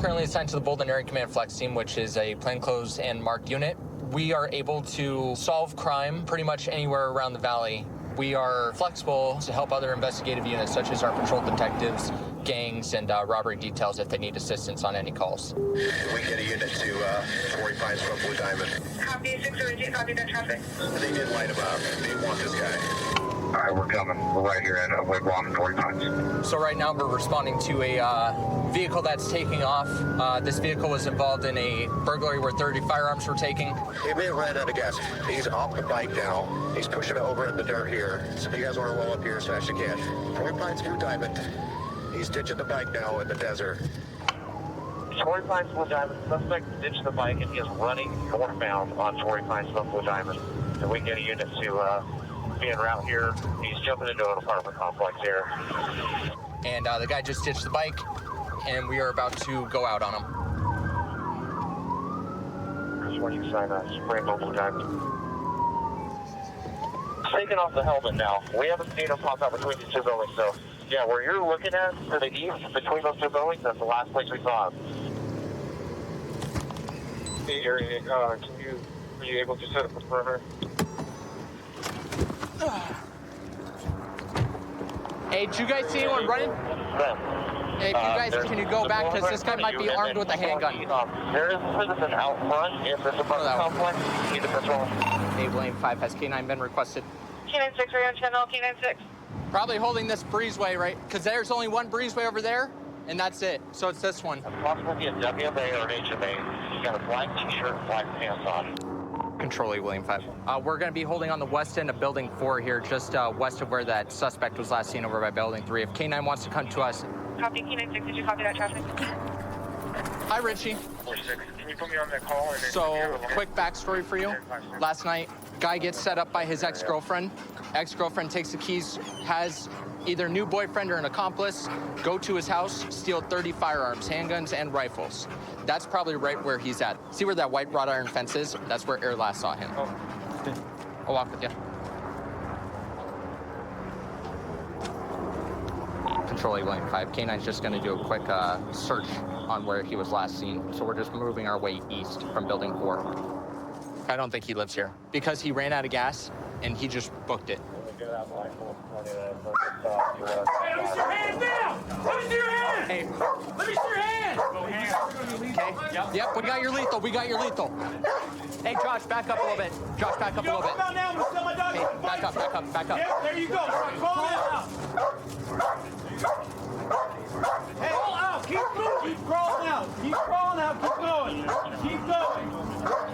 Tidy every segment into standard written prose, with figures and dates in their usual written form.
currently assigned to the Bolden Area Command Flex Team, which is a plainclothes and marked unit. We are able to solve crime pretty much anywhere around the valley. We are flexible to help other investigative units, such as our patrol detectives, gangs, and robbery details if they need assistance on any calls. We get a unit to 40 Pines from Blue Diamond. Copy, 608, copy that traffic. They did light him up. They want this guy. All right, we're coming. We're right here at Wigwam and 40 Pines. So right now we're responding to a vehicle that's taking off. This vehicle was involved in a burglary where 30 firearms were taken. He may have ran out of gas. He's off the bike now. He's pushing it over in the dirt here. So you guys want to roll up here as fast as you can. 40 Pines Blue Diamond. He's ditching the bike now in the desert. 40 Pines Blue Diamond. Suspect ditched the bike and he is running northbound on 40 Pines Blue Diamond. And we get a unit to be en route here. He's jumping into an apartment complex here. And the guy just ditched the bike, and we are about to go out on him. Just when you sign Spring Blue Diamond. Taking off the helmet now. We haven't seen him pop out between these two buildings, so yeah, where you're looking at to the east between those two buildings, that's the last place we saw him. Hey, are you able to set up a perimeter? Hey, did you guys see anyone running? Hey, if you guys, can you go back, because this guy might be armed with a handgun. There is a citizen out front in this apartment complex. You need to patrol. Dave Lane 5, has K9 been requested? K96, right on channel, K96. Probably holding this breezeway, right? Because there's only one breezeway over there, and that's it. So it's this one. Possibly a WMA or an HMA. He's got a black t-shirt and black pants on. Control William 5. We're going to be holding on the west end of Building 4 here, just west of where that suspect was last seen over by Building 3. If K9 wants to come to us. Copy, K96, did you copy that traffic? Hi, Richie. 46. Can you put me on that call? And then So, quick backstory for you. Last night, guy gets set up by his ex-girlfriend. Ex-girlfriend takes the keys, has either new boyfriend or an accomplice go to his house, steal 30 firearms, handguns, and rifles. That's probably right where he's at. See where that white wrought iron fence is? That's where Air last saw him. Oh. I'll walk with you. Control William 5. K9's just going to do a quick search on where he was last seen. So we're just moving our way east from Building 4. I don't think he lives here because he ran out of gas and he just booked it. Hey, let me see your hands down! Let me see your hands! Hey. Let me see your hands! Okay. Yep, we got your lethal. We got your lethal. Hey, Josh, back up a little bit. Josh, back up a little bit. Come out now. I'm gonna sell my dog. Hey, back up, back up, back up. Yep, there you go. Crawl out. Hey, crawl out. Keep moving. Keep crawling out. Keep crawling out. Keep going. Keep going.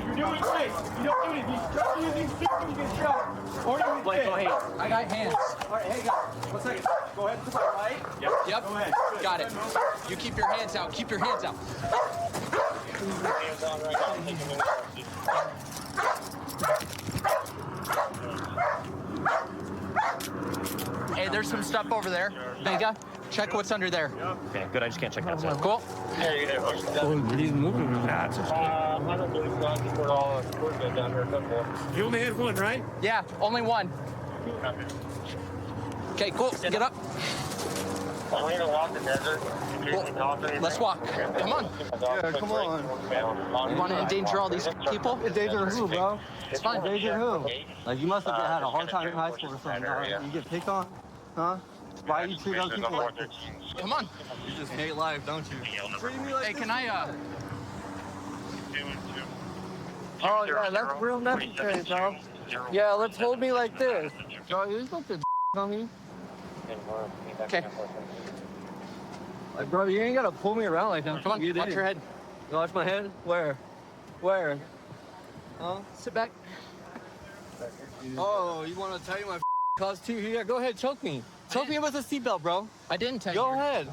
You're doing great. You don't do anything. You start using feet, you get shot. Or you get Blake, go hit. ahead. I got hands. All right, hey guys, 1 second. Go ahead to my right. Yep. Go ahead. Good. Got it. You keep your hands out. Keep your hands out. Hands on right now. Hey, there's some stuff over there. Vega, check what's under there. Okay, good. I just can't check that side. Cool. He's moving. I don't believe so. I just put all the equipment down here. You only had one, right? Yeah, only one. Okay, cool. Get up. I'm going to walk the desert. Let's walk. Come on. Yeah, come on. You want to endanger all these people? Endanger who, bro? It's fine. Endanger who? Like, you must have had a hard time in high school or something. You get picked on? Huh? Why you treat other people like this? Come on. You just hate life, don't you? Treating me like Hey, this? can I, Oh, yeah, that's real necessary, bro. Yeah, let's hold me like this. Bro, you're supposed to on me. Okay. Like, bro, you ain't gotta pull me around like that. Come on, You watch did. your head. You watch my head? Where? Where? Huh? Sit back. Oh, you want to tell you my costume? Yeah, go ahead, choke me. Choke me with a seatbelt, bro. I didn't tell you. Go ahead.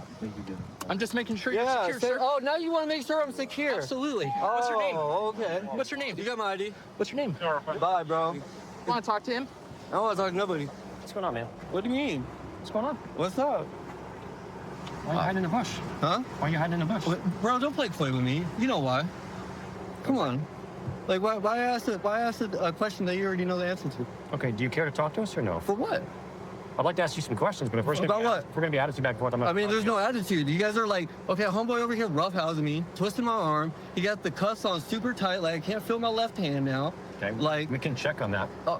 I'm just making sure you're Yeah, secure, say, sir. oh, now you want to make sure I'm secure. Absolutely. What's your name? Oh, okay. What's your name? You got my ID? What's your name? Bye, bro. You want to talk to him? I don't want to talk to nobody. What's going on, man? What do you mean? What's going on? What's up? Why are you hiding in the bush? Huh? Why are you hiding in the bush? What? Bro, don't play coy with me. You know why. Come on. Like, why ask a question that you already know the answer to? Okay, do you care to talk to us or no? For what? I'd like to ask you some questions, but if we're About what? We're going to be attitude back and forth. I'm not. I mean, there's no attitude. You guys are like, okay, homeboy over here roughhousing me, twisting my arm. He got the cuffs on super tight, like I can't feel my left hand now. Okay. Like, we can check on that. oh,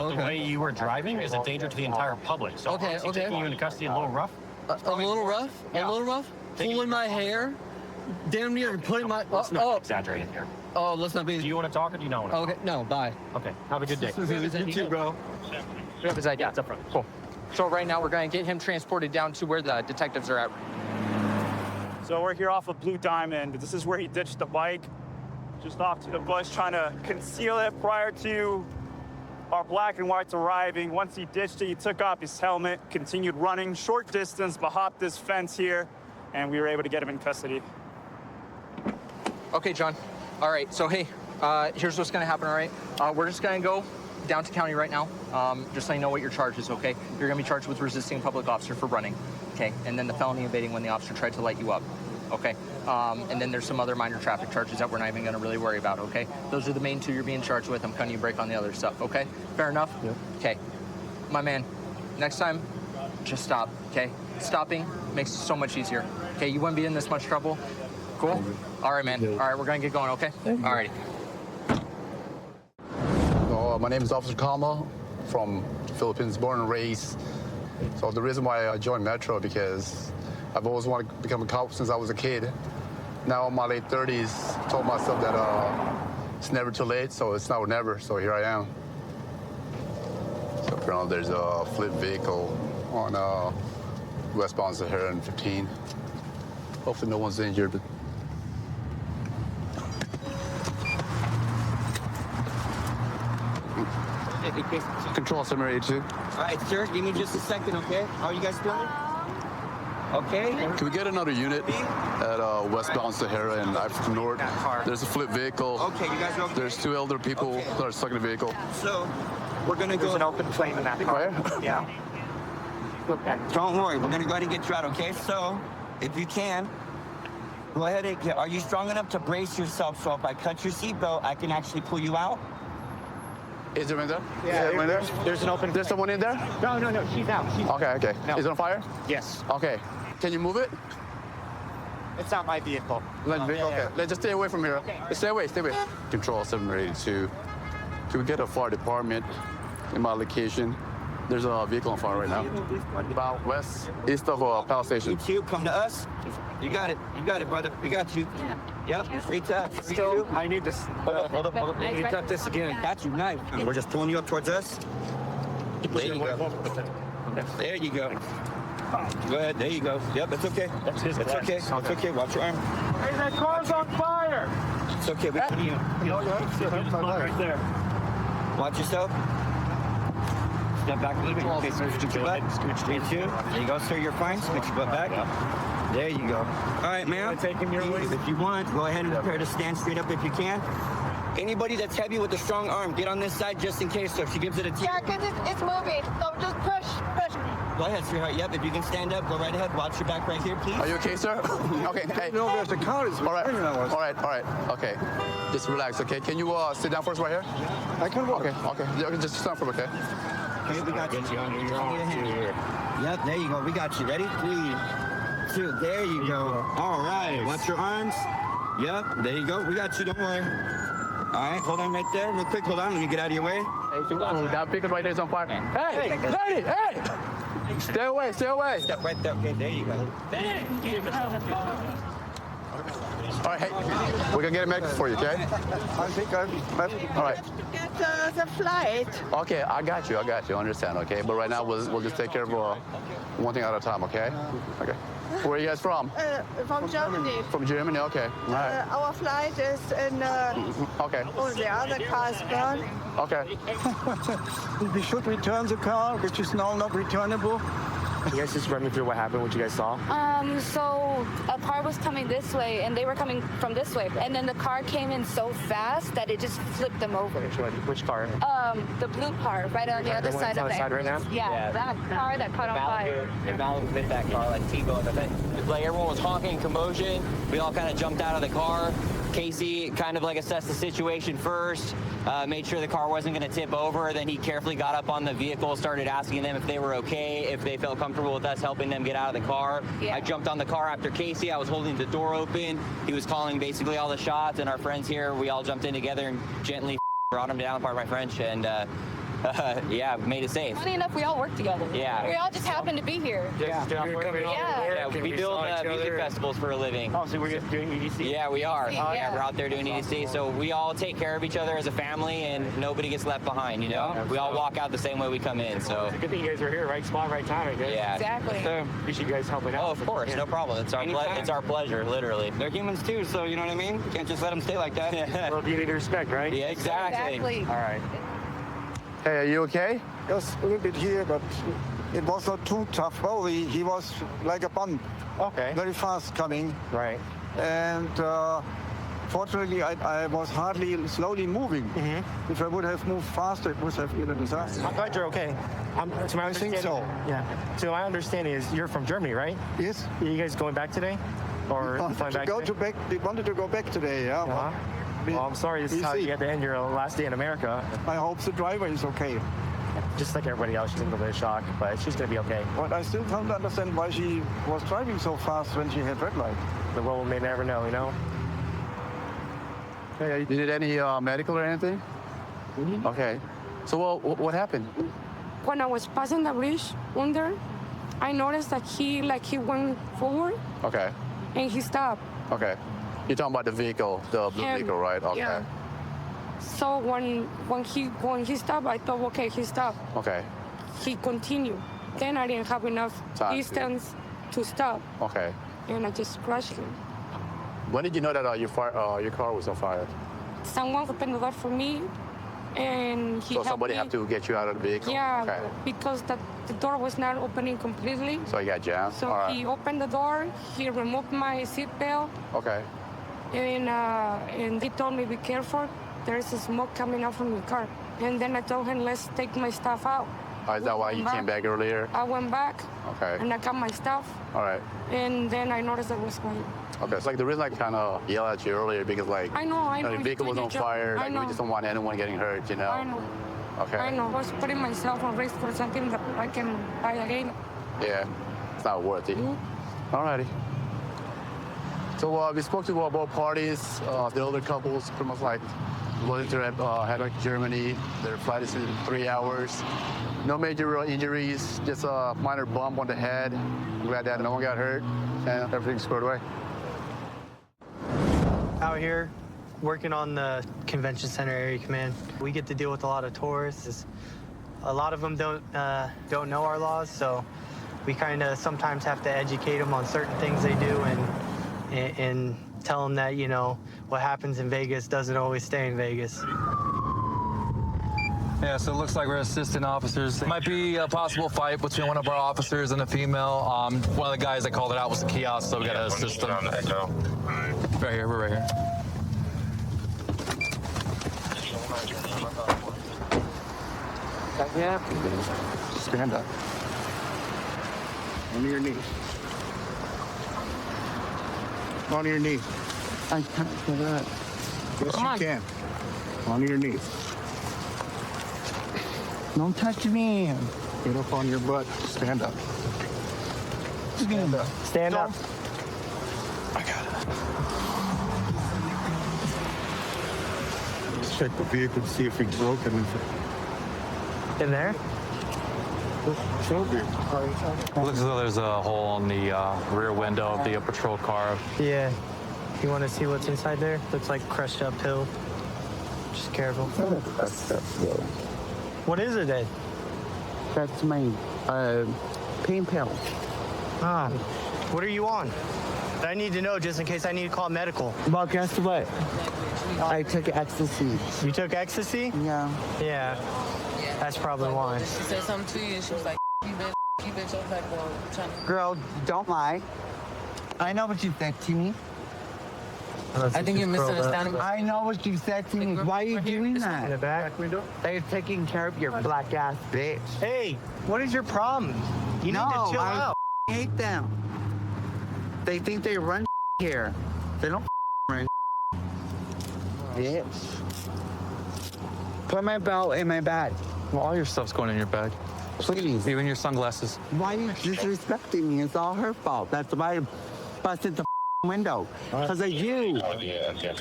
The way okay. you were driving is a danger to the entire public. So Okay, obviously okay. taking you into custody a little rough. A little rough? Yeah. A little rough? Taking- Pulling my hair? Damn near putting my. Let's not exaggerate here. Oh, let's not be. Do you want to talk or do you not want to? Okay, no, bye. Okay. Have a good day. You too, bro. We have his ID. Yeah, it's up front. Cool. So right now we're going to get him transported down to where the detectives are at. So we're here off of Blue Diamond. This is where he ditched the bike, just off to the bush, trying to conceal it prior to our black and whites arriving. Once he ditched it, he took off his helmet, continued running short distance, but hopped this fence here, and we were able to get him in custody. Okay, John. All right. So hey, here's what's going to happen. All right. We're just going to go down to county right now. Just so you know what your charge is. Okay. You're going to be charged with resisting a public officer for running. Okay. And then the felony evading when the officer tried to light you up. Okay. And then there's some other minor traffic charges that we're not even going to really worry about. Okay. Those are the main two you're being charged with. I'm cutting you a break on the other stuff. Okay. Fair enough. Yep. Okay. My man. Next time, just stop. Okay. Stopping makes it so much easier. Okay. You wouldn't be in this much trouble. Cool? All right, man. All right, we're going to get going, okay? All righty. My name is Officer Kama from the Philippines, born and raised. So the reason why I joined Metro because I've always wanted to become a cop since I was a kid. Now in my late 30s, told myself that it's never too late, so it's now or never, so here I am. So apparently there's a flipped vehicle on westbound Sahara and 15. Hopefully no one's injured, but Control 782. All right, sir, give me just a second, okay? How are you guys feeling? Okay. Can we get another unit at westbound Sahara and African North? There's a flipped vehicle. Okay, you guys are okay? There's two elder people that are stuck in the vehicle. So, we're gonna go. There's an open flame in that car. Yeah. Don't worry, we're gonna go ahead and get you out, okay? So, if you can, go ahead and are you strong enough to brace yourself so if I cut your seatbelt, I can actually pull you out? Is there one there? Yeah, Is there one there? there's an open. There's someone in there? No, she's out. Okay. No. Is it on fire? Yes. Okay. Can you move it? It's not my vehicle. Okay. Let's just stay away from here. Stay away. Control 782. Can we get a fire department in my location? There's a vehicle on fire right now. About west, east of Palace Station. You two, come to us. You got it, brother. We got you. Yep, straight up. Still, I need this. Hold up. I need to cut this again. Got you, nice. We're just pulling you up towards us. There you go. There you go. Go ahead, there you go. Yep, it's okay. That's his It's glass. okay. It's okay. Watch your arm. Hey, that car's on fire! It's okay. We put you. Right there. Watch yourself. Step back a little bit. Okay, scoot your butt. Scooch two. There you go, sir. You're fine. Scoot your butt back. There you go. All right, ma'am. Take him your way. If you want, go ahead and prepare to stand straight up if you can. Anybody that's heavy with a strong arm, get on this side just in case. So if she gives it a T. Yeah, because it's moving. So just push. Go ahead, sweetheart. Yep, if you can stand up, go right ahead. Watch your back right here, please. Are you okay, sir? Okay. Hey. No, there's a car. All right. Okay. Just relax, okay? Can you sit down first right here? I can walk. Okay. Yeah, just stand for okay? Okay, we got you. Yep, there you go. We got you. Ready? 3, 2. There you go. All right. Watch your arms. Yep, there you go. We got you. Don't worry. All right, hold on right there. Real quick, hold on. Let me get out of your way. Oh, that vehicle right there is on fire. Hey, lady, hey! Stay away. Step right there. Okay, there you go. All right, hey, we're gonna get a medic for you, okay? I think All right. Get the flight. Okay, I got you. I understand, okay? But right now, we'll just take care of one thing at a time, okay? Okay. Where are you guys from? From Germany. From Germany, okay. All right. Our flight is in. Okay. Oh, the other car is gone. Okay. we should return the car, which is now not returnable. You guys just run me through what happened, what you guys saw. So a car was coming this way, and they were coming from this way, and then the car came in so fast that it just flipped them over. Which car? The blue car, right on the other one side that's on of the the side right now? Yeah, that car that caught on fire. And Malibu hit that car like T-bone. Like everyone was honking, commotion. We all kind of jumped out of the car. Casey kind of like assessed the situation first, made sure the car wasn't going to tip over. Then he carefully got up on the vehicle, started asking them if they were okay, if they felt comfortable with us helping them get out of the car. Yeah. I jumped on the car after Casey. I was holding the door open. He was calling basically all the shots, and our friends here, we all jumped in together and gently brought him down, pardon my French, and yeah, made it safe. Funny enough, we all work together. Yeah. We all just happened to be here. Yeah, we build music festivals for a living. Oh, so we're just doing EDC? Yeah, we are. Yeah. Yeah, we're out there doing EDC. So we all take care of each other as a family, and nobody gets left behind, you know? We all walk out the same way we come in, so. It's a good thing you guys were here, right spot, right time, I guess. Yeah. Exactly. So, appreciate you guys helping out. Oh, of course, no problem. It's our pleasure, literally. They're humans too, so you know what I mean? You can't just let them stay like that. Well, you need to respect, right? Yeah, exactly. Exactly. All right. Hey, are you okay? Just a little bit here, but it was not too tough. Well, he was like a bomb. Okay. Very fast coming. Right. And fortunately, I was hardly slowly moving. Mm-hmm. If I would have moved faster, it would have been a disaster. I'm glad you're okay. To my I think so. Yeah. So my understanding is you're from Germany, right? Yes. Are you guys going back today? Or flying back today? We wanted to go back today, yeah. Uh-huh. Well, I'm sorry this is how you had to end your last day in America. I hope the driver is okay. Just like everybody else, she's in a little bit of shock, but she's going to be okay. But I still don't understand why she was driving so fast when she had red light. The world may never know, you know? Hey, you need any medical or anything? Okay. So what happened? When I was passing the bridge under, I noticed that he went forward Okay. and he stopped. Okay. You're talking about the vehicle, the blue vehicle, right? Okay. Yeah. So when he stopped, I thought, okay, he stopped. Okay. He continued. Then I didn't have enough Time. distance to stop, Okay. and I just crashed him. When did you know that your car was on fire? Someone opened the door for me, and he So helped somebody me. have to get you out of the vehicle? Yeah, Okay. because the door was not opening completely. So you got jammed? So All right. he opened the door, he removed my seatbelt, Okay. and he told me, be careful, there's smoke coming out from your car. And then I told him, let's take my stuff out. Is that why you came back earlier? I went back, Okay. and I got my stuff, All right. and then I noticed it was fire. Okay. It's like the reason I kind of yelled at you earlier because I know. the vehicle was on fire. I Like know. we just don't want anyone getting hurt, you know? I know. Okay. I know. I was putting myself on risk for something that I can buy again. Yeah. It's not worth it. All righty. So we spoke to both parties. The older couples pretty much like willing to head back to Germany. Their flight is in 3 hours. No major injuries, just a minor bump on the head. I'm glad that no one got hurt and everything's squared away. Out here, working on the Convention Center Area Command, we get to deal with a lot of tourists. A lot of them don't know our laws, so we kind of sometimes have to educate them on certain things they do and tell them that, you know, what happens in Vegas doesn't always stay in Vegas. Yeah, so it looks like we're assistant officers. There might be a possible fight between one of our officers and a female. One of the guys that called it out was the kiosk, so we got to assist them. Right here, we're right here. Yeah. Stand up. On your knees. On your knees. I can't do that. Yes, Come you on. can. On your knees. Don't touch me. Get up on your butt. Stand up. Stand up. Stand up. I got it. Let's check the vehicle to see if it's broken. In there? Looks as though there's a hole on the rear window of the patrol car. Yeah. You want to see what's inside there? Looks like crushed up hill. Just careful. What is it, Ed? That's my pain pill. Ah. What are you on? I need to know just in case I need to call medical. Well, guess what? I took ecstasy. You took ecstasy? Yeah. Yeah. That's probably why. She said something to you and she was like, you bitch. you bitch. I was like, well, girl, don't lie. I know what you said to me. I think you're misunderstanding. I know what you said to me. Why are you doing that? In the back window? They're taking care of your black ass bitch. Hey, what is your problem? You need to chill out. I hate them. They think they run here. They don't run bitch. Put my belt in my bag. Well, all your stuff's going in your bag. Please. Even your sunglasses. Why are you disrespecting me? It's all her fault. That's why I busted the window. Because of you.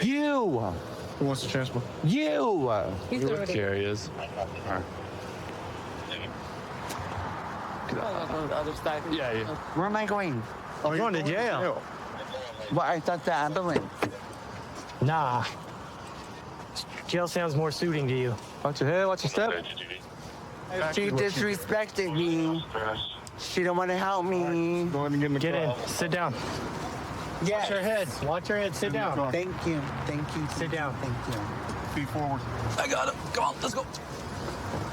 You. Who wants to transfer? You. Here he is. Yeah. Where am I going? I'm going to jail. Well, I thought the ambulance. Nah. Jail sounds more suiting to you. Watch your head, watch your step. She disrespected me. She don't want to help me. Go ahead and get in the Get car. in. Sit down. Yes. Watch your head. Watch your head. Sit down. Thank you. Thank you. Sit down. Thank you. Feet forward. I got him. Come on, let's go.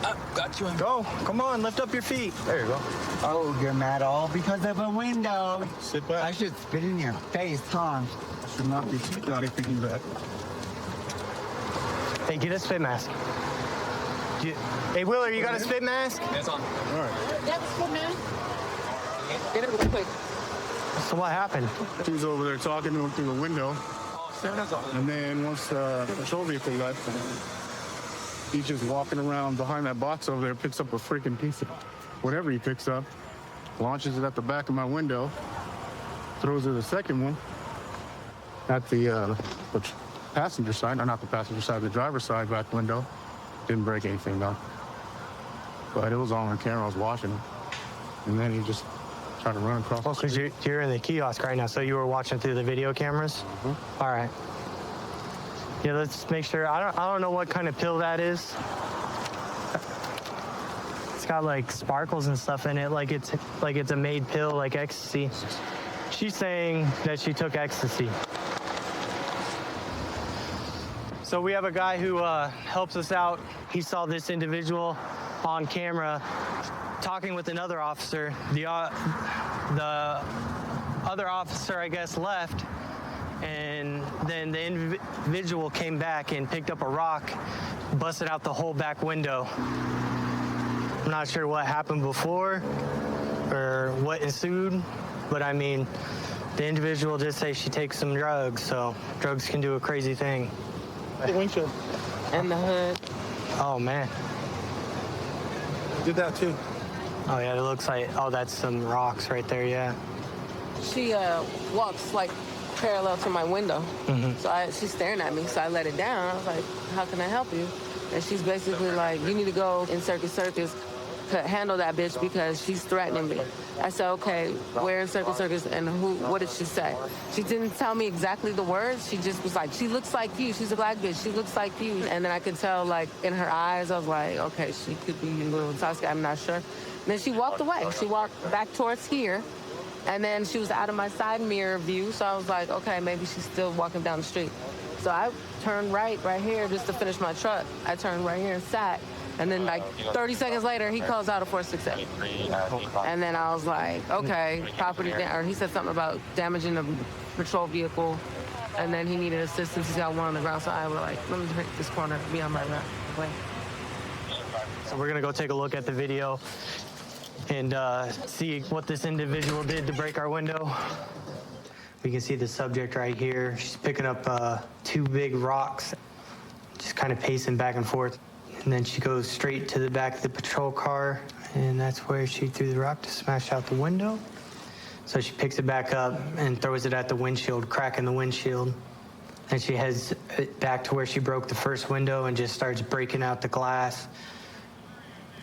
I got you. Go. Come on. Lift up your feet. There you go. Oh, you're mad all because of a window. Sit back. I should spit in your face, huh? Should not be thinking that. Hey, get a spit mask. Hey, Willer, you got a spit mask? It's on. All right. Get it real quick. So what happened? He's over there talking to him through the window. And then once the patrol vehicle left, he's just walking around behind that box over there, picks up a freaking piece of whatever he picks up, launches it at the back of my window, throws it the second one at the passenger side, or not the passenger side, the driver's side back window. Didn't break anything though. But it was all on camera, I was watching it. And then he just tried to run across the Because street. you're in the kiosk right now, so you were watching through the video cameras? Mm-hmm. All right. Yeah, let's make sure. I don't know what kind of pill that is. It's got like sparkles and stuff in it, like it's a made pill, like ecstasy. She's saying that she took ecstasy. So we have a guy who helps us out. He saw this individual on camera talking with another officer. The other officer, I guess, left, and then the individual came back and picked up a rock, busted out the whole back window. I'm not sure what happened before or what ensued, but I mean, the individual did say she takes some drugs, so drugs can do a crazy thing. The windshield. And the hood. Oh, man. Did that too. Oh, yeah, it looks like, oh, that's some rocks right there, yeah. She walks like parallel to my window. So she's staring at me, so I let it down. I was like, how can I help you? And she's basically like, you need to go in Circus Circus to handle that bitch because she's threatening me. I said, okay, where in Circus Circus and who? What did she say? She didn't tell me exactly the words. She just was like, she looks like you. She's a black bitch. She looks like you. And then I could tell, like, in her eyes, I was like, okay, she could be a little intoxicated. I'm not sure. And then she walked away. She walked back towards here. And then she was out of my side mirror view. So I was like, okay, maybe she's still walking down the street. So I turned right here just to finish my truck. I turned right here and sat. And then like 30 seconds later, he calls out a 468. And then I was like, okay, property damage, or he said something about damaging the patrol vehicle. And then he needed assistance. He's got one on the ground. So I was like, let me take this corner, be on my way. So we're gonna go take a look at the video and see what this individual did to break our window. We can see the subject right here. She's picking up 2 big rocks, just kind of pacing back and forth. And then she goes straight to the back of the patrol car, and that's where she threw the rock to smash out the window. So she picks it back up and throws it at the windshield, cracking the windshield. And she heads back to where she broke the first window and just starts breaking out the glass.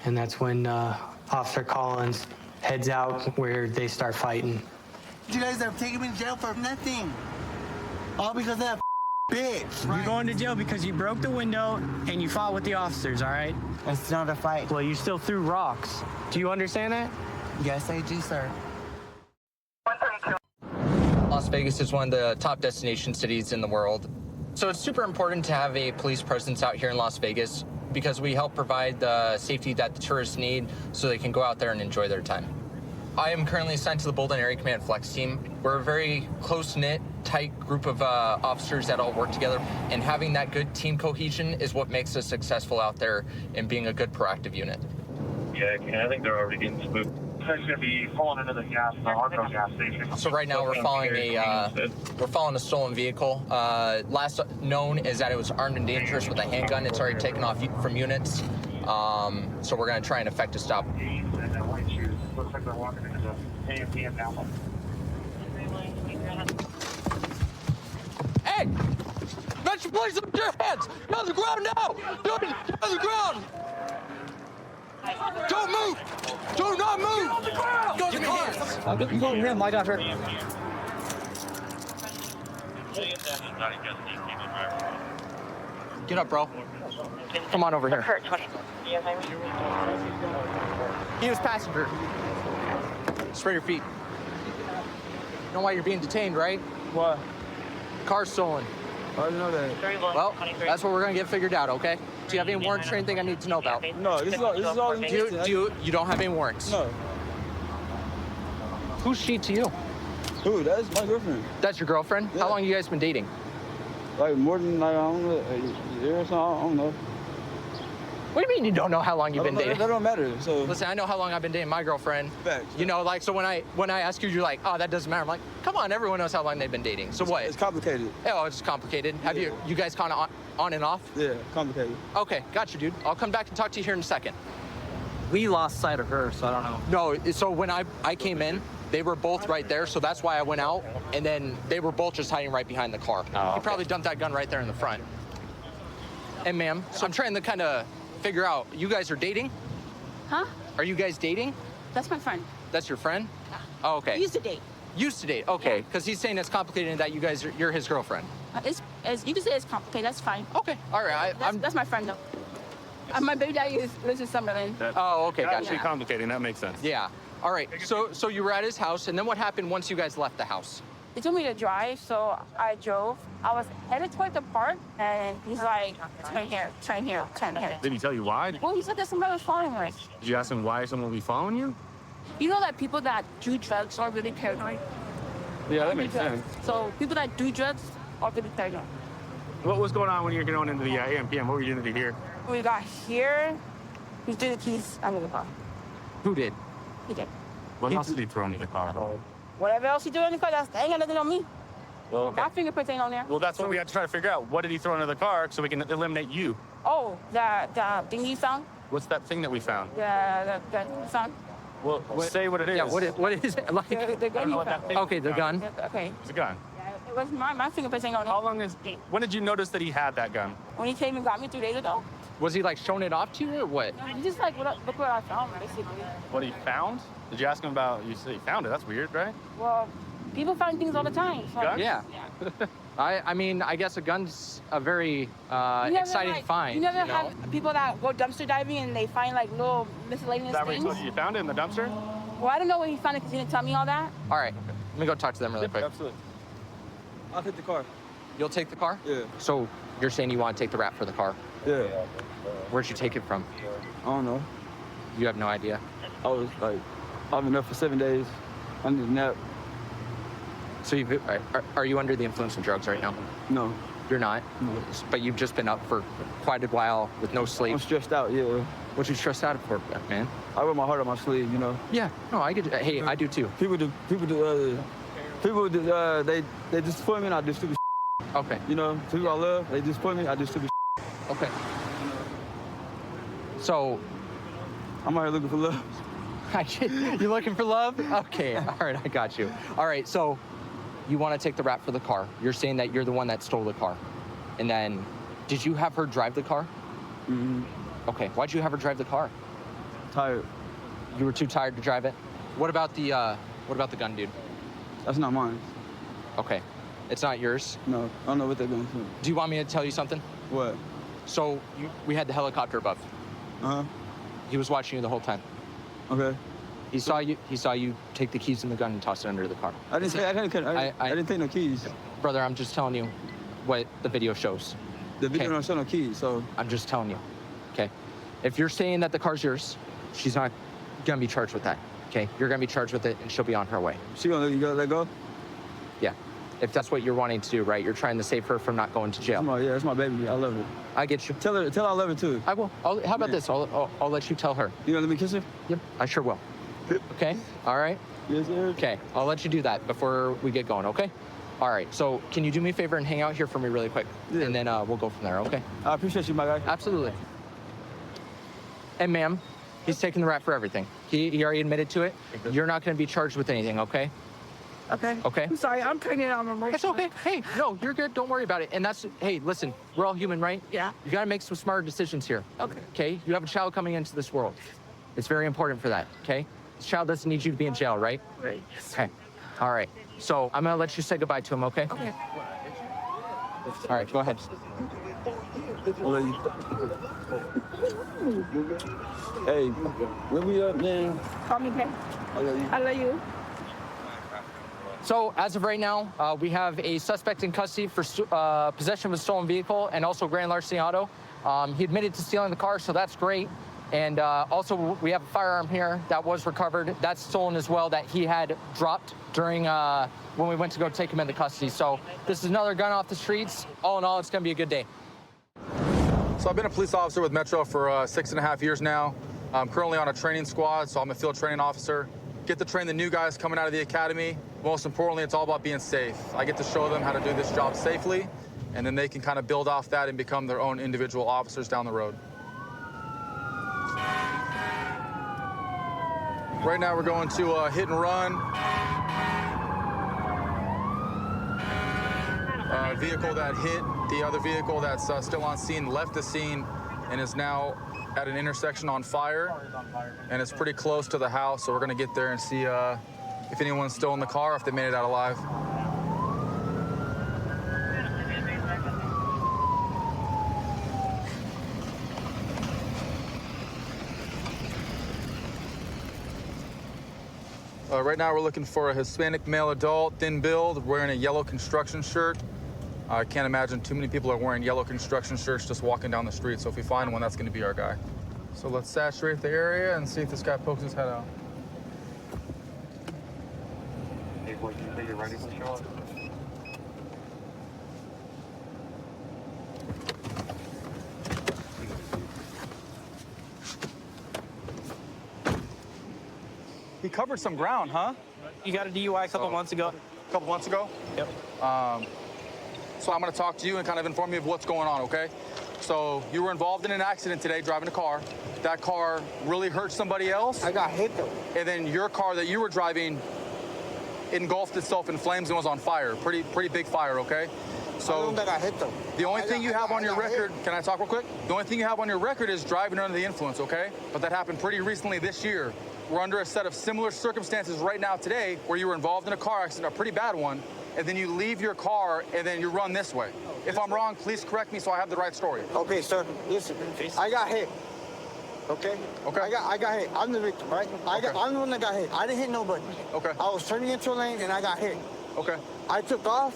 And that's when Officer Collins heads out where they start fighting. You guys are taking me to jail for nothing. All because of that bitch. You're going to jail because you broke the window and you fought with the officers, all right? It's not a fight. Well, you still threw rocks. Do you understand that? Yes, I do, sir. Las Vegas is one of the top destination cities in the world. So it's super important to have a police presence out here in Las Vegas because we help provide the safety that the tourists need so they can go out there and enjoy their time. I am currently assigned to the Bolden Area Command Flex team. We're a very close-knit, tight group of officers that all work together, and having that good team cohesion is what makes us successful out there and being a good proactive unit. Yeah, I think they're already getting spooked. They're going to be pulling into the Harco gas station. So right now we're following a stolen vehicle. Last known is that it was armed and dangerous with a handgun. It's already taken off from units. So we're going to try and effect a stop. Looks like they're walking into the AMPM now. Hey! Mention place up your hands! Get on the ground now! Get on the ground! Don't move! Do not move! Get on the ground! Give me hands! I'm getting going him. I got her. Get up, bro. Come on over here. He was passenger. Spread your feet. You know why you're being detained, right? What? Car's stolen. I didn't know that. Well, that's what we're gonna get figured out, okay? Do you have any warrants or anything I need to know about? No, this is all You don't have any warrants? No. Who's she to you? Who? That's my girlfriend. That's your girlfriend? Yeah. How long you guys been dating? Like more than like, I don't know, a year or so. I don't know. What do you mean you don't know how long you've been dating? That don't matter. So listen, I know how long I've been dating my girlfriend. Facts. You know, like, so when I ask you, you're like, oh, that doesn't matter. I'm like, come on, everyone knows how long they've been dating. So what? It's complicated. Oh, it's complicated. Have you guys kind of on and off? Yeah, complicated. Okay, gotcha, dude. I'll come back and talk to you here in a second. We lost sight of her, so I don't know. No, so when I came in, they were both right there, so that's why I went out, and then they were both just hiding right behind the car. He probably dumped that gun right there in the front. And ma'am, so I'm trying to kind of figure out, you guys are dating? Huh? Are you guys dating? That's my friend. That's your friend? Oh, okay. We used to date. Used to date, okay. Because he's saying it's complicated and that you're his girlfriend. You can say it's complicated, that's fine. Okay, all right. That's my friend, though. My baby daddy lives in Summerlin. Oh, okay, gotcha. Actually complicating, that makes sense. Yeah. All right, so you were at his house, and then what happened once you guys left the house? He told me to drive, so I drove. I was headed toward the park, and he's like, turn here, turn here, turn here. Did he tell you why? Well, he said that somebody was following us. Did you ask him why someone would be following you? You know that people that do drugs are really paranoid? Yeah, that makes sense. So people that do drugs are really paranoid. What was going on when you were going into the AMPM? What were you doing to here? When we got here, he threw the keys under the car. Who did? He did. What else did he throw into the car? Whatever else he did in the car, they ain't got nothing on me. Well, okay. My fingerprints ain't on there. Well, that's what we had to try to figure out. What did he throw into the car so we can eliminate you? Oh, the thing you found? What's that thing that we found? The gun you found? Well, say what it is. Yeah, what is it? Like, The gun you found. okay, the gun. Okay. It's a gun. It was my fingerprints ain't on it. How long is... When did you notice that he had that gun? When he came and got me 3 days ago. Was he like showing it off to you or what? He just like, look what I found, basically. What he found? Did you ask him about... You said he found it. That's weird, right? Well, people find things all the time. So. Guns? Yeah. I mean, I guess a gun's a very exciting find. You never have people that go dumpster diving and they find like little miscellaneous Is that what things? he told you? You found it in the dumpster? Well, I don't know where he found it because he didn't tell me all that. All right, let me go talk to them really quick. Absolutely. I'll take the car. You'll take the car? Yeah. So you're saying you want to take the rap for the car? Yeah. Where'd you take it from? I don't know. You have no idea? I was like, I've been up for 7 days. I need a nap. So are you under the influence of drugs right now? No. You're not? No. But you've just been up for quite a while with no sleep. I'm stressed out, yeah. What you stressed out for, man? I wear my heart on my sleeve, you know. Yeah. No, I get. Hey, I do too. People they disappoint me and I do stupid shit. Okay. You know, people I love, they disappoint me, I do stupid shit. Okay. So, I'm out here looking for love. You looking for love? Okay. All right, I got you. All right, so you want to take the rap for the car. You're saying that you're the one that stole the car. And then, did you have her drive the car? Mm-hmm. Okay, why'd you have her drive the car? Tired. You were too tired to drive it? What about the gun, dude? That's not mine. Okay. It's not yours? No, I don't know what they're doing. Do you want me to tell you something? What? So, we had the helicopter above. Uh-huh. He was watching you the whole time. Okay. He saw you take the keys and the gun and toss it under the car. I didn't take no keys. Brother, I'm just telling you what the video shows. The video don't show no keys, so. I'm just telling you, okay? If you're saying that the car's yours, she's not gonna be charged with that, Okay, you're gonna be charged with it, and she'll be on her way. She gonna let go? Yeah, if that's what you're wanting to do, right? You're trying to save her from not going to jail. Yeah, that's my baby. I love her. I get you. Tell her I love her too. I will. How about this? I'll let you tell her. You gonna let me kiss her? Yep, I sure will. Okay. All right. Yes, sir. Okay, I'll let you do that before we get going. Okay. All right. So can you do me a favor and hang out here for me really quick, and then we'll go from there. Okay. I appreciate you, my guy. Absolutely. And ma'am, he's taking the rap for everything. He already admitted to it. You're not going to be charged with anything, okay? Okay. Okay. I'm sorry. I'm pregnant on emotional. It's okay. Hey, no, you're good. Don't worry about it. And that's, hey, listen, we're all human, right? Yeah. You got to make some smarter decisions here. Okay. Okay? You have a child coming into this world. It's very important for that, okay? This child doesn't need you to be in jail, right? Right. Okay. All right. So I'm going to let you say goodbye to him, okay? Okay. All right, go ahead. Hey, where we up, man? Call me back. I love you. I love you. So as of right now, we have a suspect in custody for possession of a stolen vehicle and also grand larceny auto. He admitted to stealing the car, so that's great. And also we have a firearm here that was recovered. That's stolen as well, that he had dropped during when we went to go take him into custody. So this is another gun off the streets. All in all, it's gonna be a good day. So I've been a police officer with Metro for 6.5 years now. I'm currently on a training squad, so I'm a field training officer. Get to train the new guys coming out of the academy. Most importantly, it's all about being safe. I get to show them how to do this job safely, and then they can kind of build off that and become their own individual officers down the road. Right now we're going to hit and run. Vehicle that hit the other vehicle that's still on scene left the scene and is now at an intersection on fire. And it's pretty close to the house, so we're gonna get there and see if anyone's still in the car, if they made it out alive. Right now we're looking for a Hispanic male adult, thin build, wearing a yellow construction shirt. I can't imagine too many people are wearing yellow construction shirts just walking down the street, so if we find one, that's gonna be our guy. So let's saturate the area and see if this guy pokes his head out. Hey, boy, you say you're ready to show up? He covered some ground, huh? You got a DUI a couple months ago. A couple months ago? Yep. So I'm gonna talk to you and kind of inform you of what's going on, okay? So you were involved in an accident today driving a car. That car really hurt somebody else. I got hit though. And then your car that you were driving engulfed itself in flames and was on fire. Pretty big fire, okay? So I got hit though. the only thing you have on your record, can I talk real quick? The only thing you have on your record is driving under the influence, okay? But that happened pretty recently this year. We're under a set of similar circumstances right now today where you were involved in a car accident, a pretty bad one, and then you leave your car and then you run this way. If I'm wrong, please correct me so I have the right story. Okay, sir. Listen, I got hit. Okay. Okay. I got hit. I'm the victim, right? I'm the one that got hit. I didn't hit nobody. Okay. I was turning into a lane and I got hit. Okay. I took off.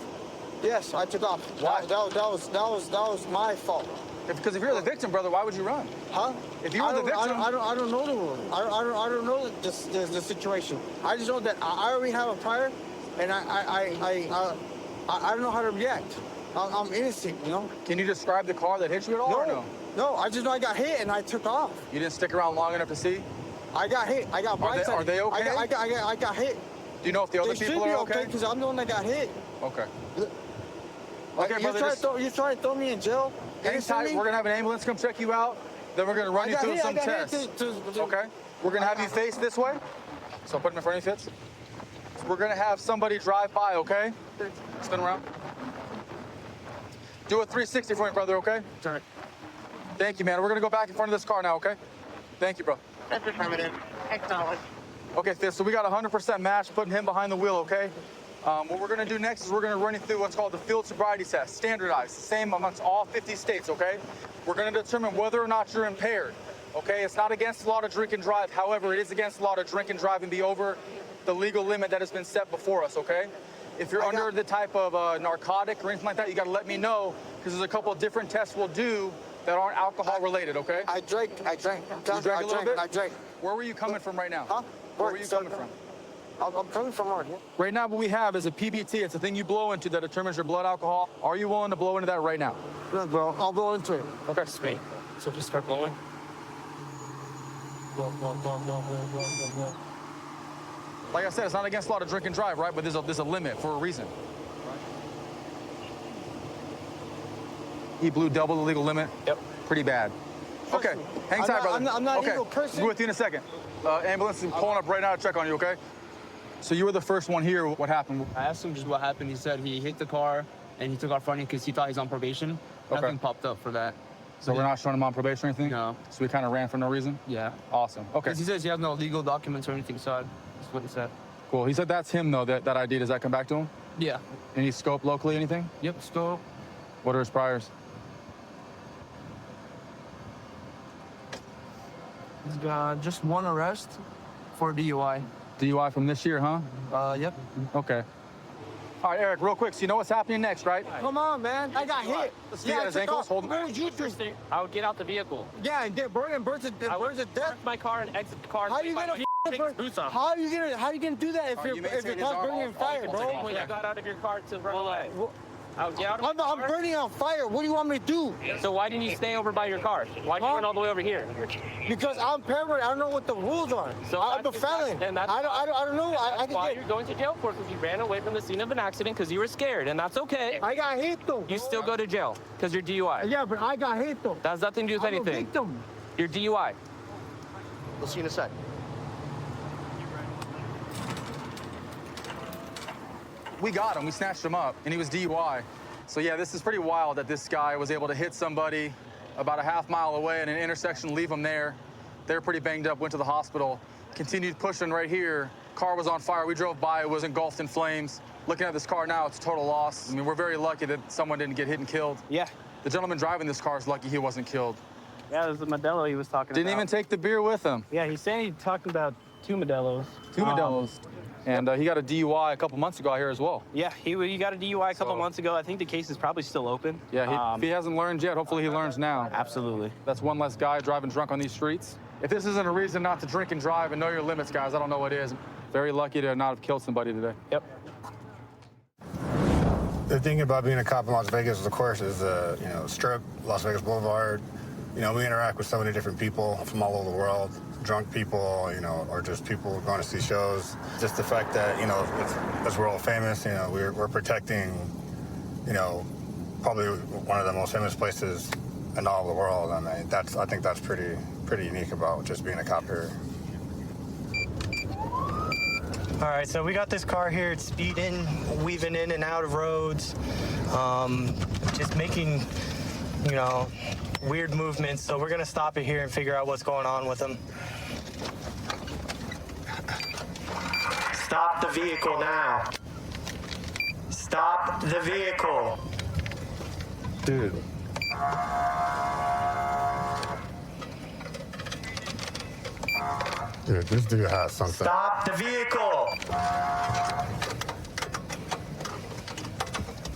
Yes, I took off. Why? That was my fault. Because if you're the victim, brother, why would you run? Huh? If you were the victim, I don't know the rule. I don't know the situation. I just know that I already have a prior, and I don't know how to react. I'm innocent, you know. Can you describe the car that hit you at all? No, or no. No. I just know I got hit and I took off. You didn't stick around long enough to see? I got hit. I got blindsided. Are they okay? I got hit. Do you know if the other people are okay? Because I'm the one that got hit. Okay. Okay, brother. You trying to throw me in jail? Hang tight. We're gonna have an ambulance come check you out. Then we're gonna run you through some tests. Okay. We're gonna have you face this way. So put him in front of you, Fitz. So we're gonna have somebody drive by. Okay. Spin around. Do a 360 for me, brother. Okay. Sorry. Thank you, man. We're gonna go back in front of this car now. Okay. Thank you, bro. That's affirmative. Acknowledge. Okay, Fitz. So we got 100% match, putting him behind the wheel. Okay. What we're gonna do next is we're gonna run you through what's called the field sobriety test, standardized, same amongst all 50 states, okay? We're gonna determine whether or not you're impaired, okay? It's not against the law to drink and drive. However, it is against the law to drink and drive and be over the legal limit that has been set before us, okay? If you're under the type of narcotic or anything like that, you gotta let me know, because there's a couple of different tests we'll do that aren't alcohol related, okay? I drank. You drank a little bit? I drank. Where were you coming from right now? Huh? Where were you coming from? I'm coming from work. Right now, what we have is a PBT. It's a thing you blow into that determines your blood alcohol. Are you willing to blow into that right now? Yes, bro. I'll blow into it. Okay, sweet. So just start blowing. Like I said, it's not against law to drink and drive, right? But there's a limit for a reason. He blew double the legal limit. Yep. Pretty bad. Okay, hang tight, brother. I'm not okay. illegal person. Be with you in a second. Ambulance is pulling up right now to check on you, okay? So you were the first one here. What happened? I asked him just what happened. He said he hit the car and he took off running because he thought he was on probation. Nothing popped up for that. So we're not showing him on probation or anything? No. So we kind of ran for no reason? Yeah. Awesome. Okay. He says he has no legal documents or anything, so that's what he said. Cool. He said that's him, though, that ID. Does that come back to him? Yeah. Any scope locally, anything? Yep, scope. What are his priors? He's got just one arrest for DUI. DUI from this year, huh? Yep. Okay. All right, Eric, real quick. So you know what's happening next, right? Come on, man. I got hit. Let's see his ankles. Hold him. Where would you do? I would get out the vehicle. Yeah, and burn to death. My car and exit the car. How are you gonna do that if your car's burning on fire, bro? When you got out of your car to run away. I'm burning on fire. What do you want me to do? So why didn't you stay over by your car? Why'd you run all the way over here? Because I'm paranoid. I don't know what the rules are. So I'm a felon. I don't know. I can why you're going to jail for because you ran away from the scene of an accident because you were scared, and that's okay. I got hit though. You still go to jail because you're DUI. Yeah, but I got hit though. That has nothing to do with I'm anything. A victim. You're DUI. We'll see you in a sec. We got him. We snatched him up, and he was DUI. So yeah, this is pretty wild that this guy was able to hit somebody about a half mile away in an intersection, leave them there. They're pretty banged up, went to the hospital, continued pushing right here. Car was on fire. We drove by, it was engulfed in flames. Looking at this car now, it's a total loss. I mean, we're very lucky that someone didn't get hit and killed. Yeah. The gentleman driving this car is lucky he wasn't killed. Yeah, it was the Modelo he was talking about. Didn't even take the beer with him. Yeah, he's saying he talked about 2 Modelos. 2 Modelos. And he got a DUI a couple months ago out here as well. Yeah, he got a DUI a couple months ago. I think the case is probably still open. Yeah, if he hasn't learned yet, hopefully he learns now. Absolutely. That's one less guy driving drunk on these streets. If this isn't a reason not to drink and drive and know your limits, guys, I don't know what is. Very lucky to not have killed somebody today. Yep. The thing about being a cop in Las Vegas, of course, is Strip, Las Vegas Boulevard. You know, we interact with so many different people from all over the world. Drunk people, or just people going to see shows. Just the fact that, as we're all famous, we're protecting, probably one of the most famous places in all the world. I mean, I think that's pretty unique about just being a cop here. All right, so we got this car here. It's speeding, weaving in and out of roads, just making, weird movements. So we're gonna stop it here and figure out what's going on with him. Stop the vehicle now. Stop the vehicle. Dude. Dude, this dude has something. Stop the vehicle.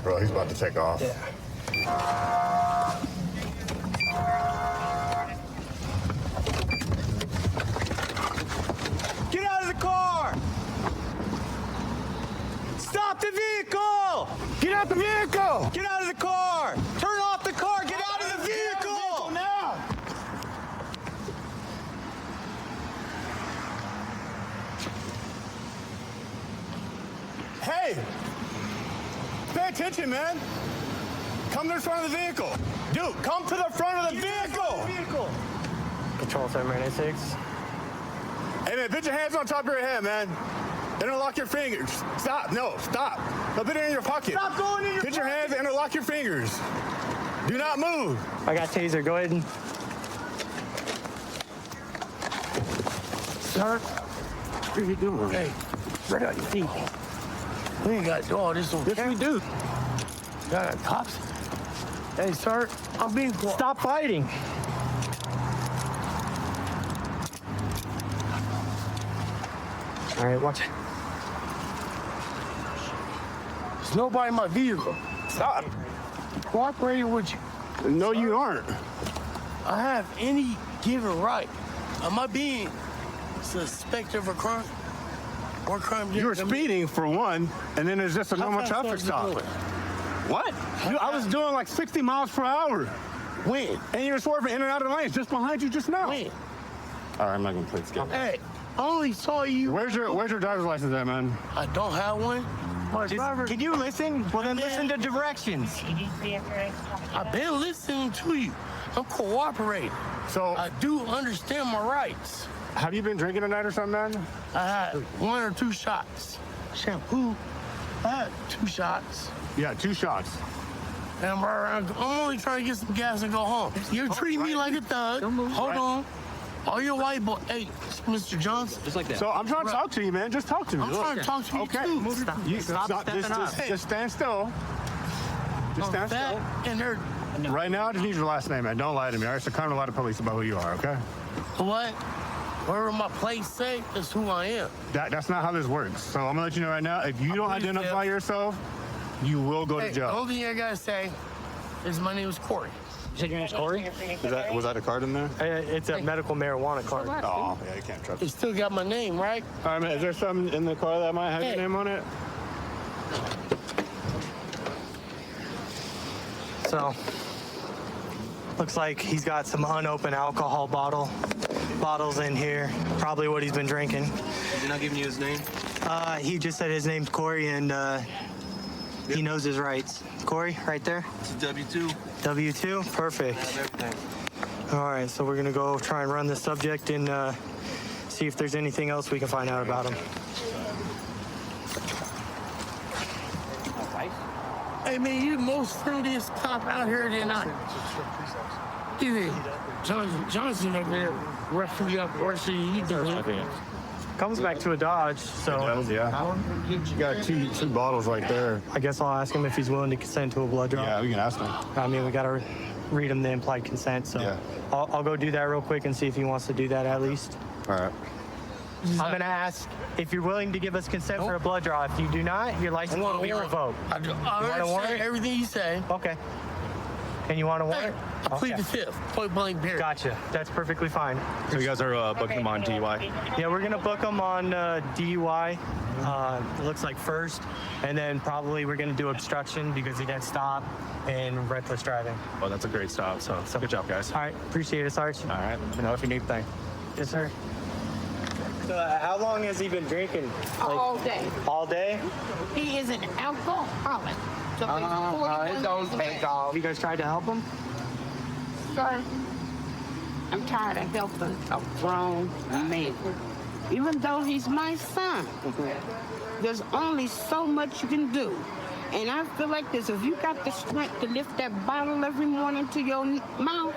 Bro, he's about to take off. Yeah. Get out of the car! Stop the vehicle! Get out the vehicle! Get out of the car! Turn off the car! Get out of the vehicle! Now! Hey! Pay attention, man! Come to the front of the vehicle! Dude, come to the front of the vehicle! Control 796. Hey, man, put your hands on top of your head, man. Interlock your fingers. Stop. No, stop. No, put it in your pocket. Stop going in your Put your hands, interlock your fingers. Do not move. I got taser. Go ahead and... Sir, what are you doing? Hey, spread out your feet. We ain't got to do all this on camera. Yes, we do. Got cops. Hey, sir, I'm being... Stop fighting. All right, watch it. There's nobody in my vehicle. Stop. Cooperating with you. No, you aren't. I have any given right. Am I being suspect of a crime? What crime did You were speeding for one, and then there's just a normal traffic stop. What? I was doing like 60 miles per hour. When? And you were swerving in and out of the lanes just behind you just now. When? All right, I'm not gonna play this game. Hey, I only saw you. Where's your driver's license at, man? I don't have one. My driver. Can you listen? Well, then listen to directions. I've been listening to you. I'm cooperating. So I do understand my rights. Have you been drinking tonight or something, man? I had 1 or 2 shots. Shampoo. I had 2 shots. Yeah, 2 shots. And I'm only trying to get some gas and go home. You're treating me like a thug. Hold on. All your white boy. Hey, Mr. Johnson. Just like that. So I'm trying to talk to you, man. Just talk to me. I'm trying to talk to you okay. too. Just stand still. Just stand still. And they're Right now, I just need your last name, man. Don't lie to me. All right, so come to a lot of police about who you are, okay? what? Whatever my place say is who I am. That's not how this works. So I'm gonna let you know right now. If you don't identify yourself, you will go to The jail. only thing I gotta say is my name is Corey. You said your name's Corey? Was that a card in there? It's a medical marijuana card. Oh, yeah, you can't trust It still got my name, right? All right, man. Is there something in the car that might have your name on it? So, looks like he's got some unopened alcohol bottles in here. Probably what he's been drinking. He's not giving you his name? He just said his name's Corey and he knows his rights. Corey, right there? It's a W-2. W-2? Perfect. Everything. All right, so we're gonna go try and run the subject and see if there's anything else we can find out about him. Hey man, you the most friendliest cop out here tonight. Even Johnson over there roughing you up worse than you do. Comes back to a Dodge, so Yeah. You got two bottles right there. I guess I'll ask him if he's willing to consent to a blood draw. Yeah, we can ask him. I mean, we gotta read him the implied consent, so Yeah. I'll go do that real quick and see if he wants to do that at least. All right. I'm gonna ask if you're willing to give us consent for a blood draw. If you do not, your license will be revoked. I understand everything you say. Okay. And you want a warrant? I plead the fifth. Point blank period. Gotcha. That's perfectly fine. So you guys are booking him on DUI? Yeah, we're gonna book him on DUI. It looks like first, and then probably we're gonna do obstruction because he didn't stop and reckless driving. Oh, that's a great stop. So good job, guys. All right, appreciate it, Sarge. All right. Let me know if you need anything. Yes, sir. So how long has he been drinking? All day. All day? He is an alcoholic. So it don't take off. You guys tried to help him? Sir, I'm tired of helping a grown man. Even though he's my son, there's only so much you can do. And I feel like this, if you got the strength to lift that bottle every morning to your mouth,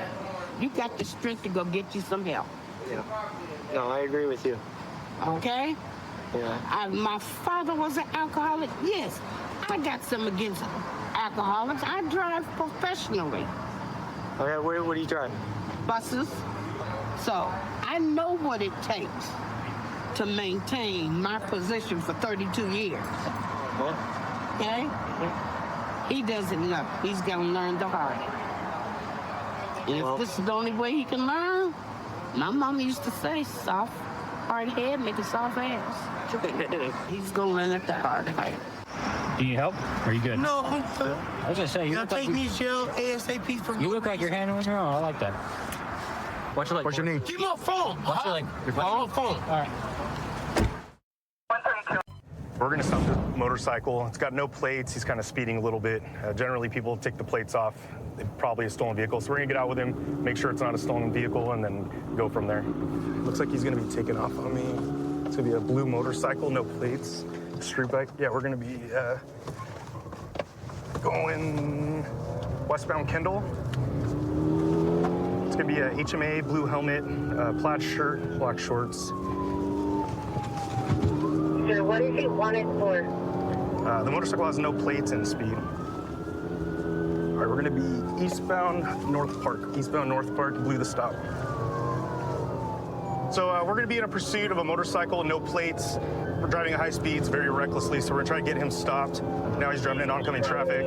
you got the strength to go get you some help. Yeah. No, I agree with you. Okay? Yeah. My father was an alcoholic. Yes, I got some against alcoholics. I drive professionally. Okay, what do you drive? Buses. So I know what it takes to maintain my position for 32 years. Okay? He doesn't know. He's gonna learn the hard way. And if this is the only way he can learn, my mama used to say, soft, hard head, make a soft ass. He's gonna learn it the hard way. Do you need help? Or are you good? No, I'm good. I was gonna say, you look take like me to jail ASAP for you look like you're handling your own. I like that. What's your name? Give me my phone. What's your my phone. All right. We're going to stop the motorcycle. It's got no plates. He's kind of speeding a little bit. Generally, people take the plates off. It's probably a stolen vehicle. So we're going to get out with him, make sure it's not a stolen vehicle, and then go from there. Looks like he's going to be taken off on me. It's going to be a blue motorcycle, no plates. Street bike. Yeah, we're going to be going westbound Kendall. It's going to be a HMA, blue helmet, plaid shirt, black shorts. So what is he wanted for? The motorcycle has no plates and speed. All right, we're gonna be eastbound North Park. Eastbound North Park, blue the stop. So we're gonna be in a pursuit of a motorcycle, no plates. We're driving at high speeds, very recklessly, so we're gonna try to get him stopped. Now he's driving in oncoming traffic.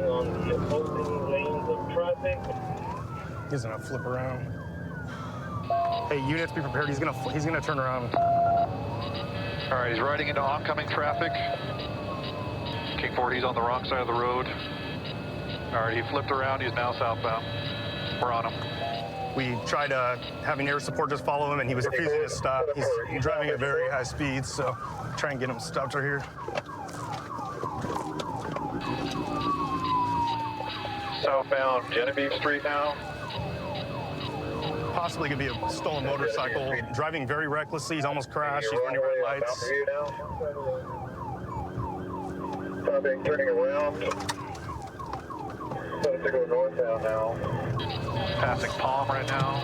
He's gonna flip around. Hey, units, be prepared. He's gonna turn around. All right, he's riding into oncoming traffic. King 4, he's on the wrong side of the road. All right, he flipped around. He's now southbound. We're on him. We tried having air support just follow him, and he was refusing to stop. He's driving at very high speeds, so try and get him stopped right here. Southbound Genevieve Street now. Possibly could be a stolen motorcycle. Driving very recklessly. He's almost crashed. He's running red lights. Traffic turning around. Going to go northbound now. Passing Palm right now.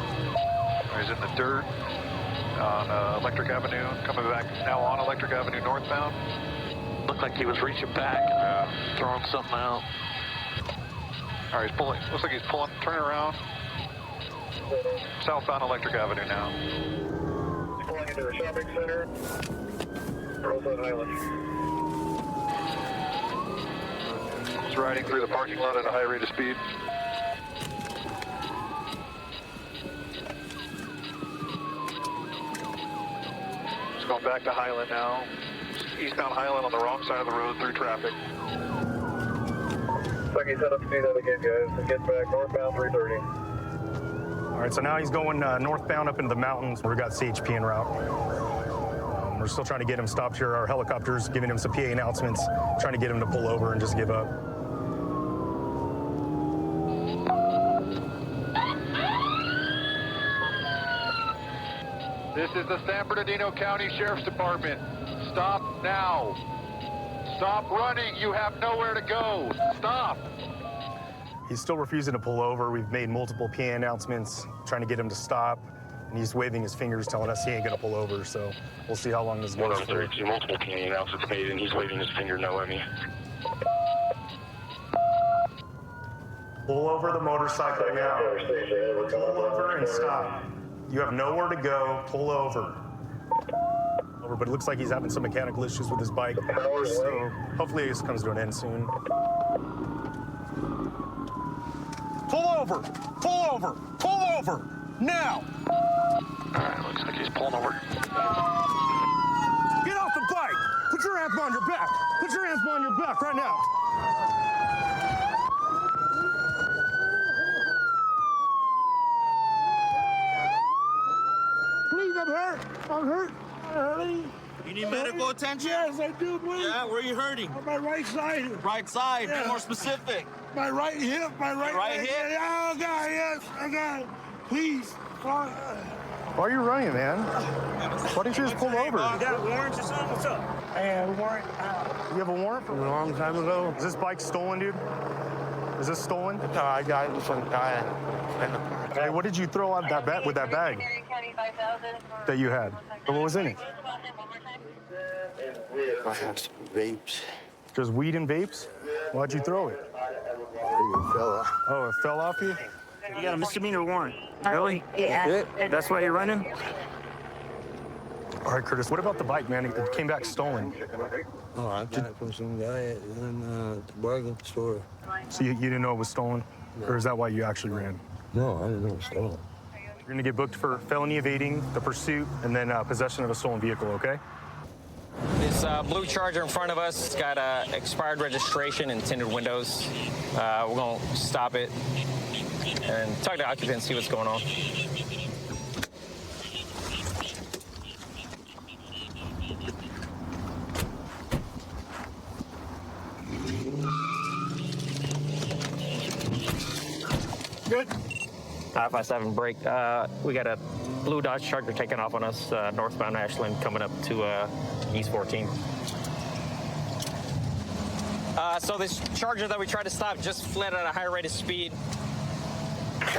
He's in the dirt on Electric Avenue. Coming back now on Electric Avenue northbound. Looked like he was reaching back and throwing something out. All right, he's pulling. Looks like he's pulling. Turning around. Southbound Electric Avenue now. Pulling into the shopping center. Roseland Highlands. He's riding through the parking lot at a high rate of speed. He's going back to Highland now. Eastbound Highland on the wrong side of the road through traffic. Looks like he's set up to do that again, guys. And get back northbound 330. All right, so now he's going northbound up into the mountains. We've got CHP en route. We're still trying to get him stopped here. Our helicopter's giving him some PA announcements, trying to get him to pull over and just give up. This is the San Bernardino County Sheriff's Department. Stop now. Stop running. You have nowhere to go. Stop. He's still refusing to pull over. We've made multiple PA announcements, trying to get him to stop. And he's waving his fingers, telling us he ain't gonna pull over. So we'll see how long this goes for. Multiple PA announcements made, and he's waving his finger no at me. Pull over the motorcycle now. Pull over and stop. You have nowhere to go. Pull over. But it looks like he's having some mechanical issues with his bike. So hopefully this comes to an end soon. Pull over. Pull over. Pull over. Now. All right, looks like he's pulling over. Get off the bike. Put your hands behind your back. Put your hands behind your back right now. Please, I'm hurt. I'm hurt. You need medical attention? Yes, I do, please. Yeah, where are you hurting? On my right side. Right side, Yeah. be more specific. My right hip, my right leg. hip? Oh, God, yes, I got it. Please. Why are you running, man? Why didn't you just pull over? You got warrants or something? What's up? I have a warrant. You have a warrant? From a long time ago. Is this bike stolen, dude? Is this stolen? No, I got it from a guy. Hey, what did you throw out that bag with that bag that you had? Or what was in it? I have some vapes. Just weed and vapes? Why'd you throw it? It fell off. Oh, it fell off you? You got a misdemeanor warrant. Really? Yeah. That's why you're running? All right, Curtis, what about the bike, man? It came back stolen. Oh, I got it from some guy in the bargain store. So you didn't know it was stolen? No. Or is that why you actually ran? No, I didn't know it was stolen. You're gonna get booked for felony evading, the pursuit, and then possession of a stolen vehicle, okay? This blue Charger in front of us, it's got expired registration and tinted windows. We're gonna stop it and talk to the occupants, see what's going on. Good. 557 break. We got a blue Dodge Charger taking off on us, northbound Ashland, coming up to East 14. So this Charger that we tried to stop just fled at a high rate of speed. It's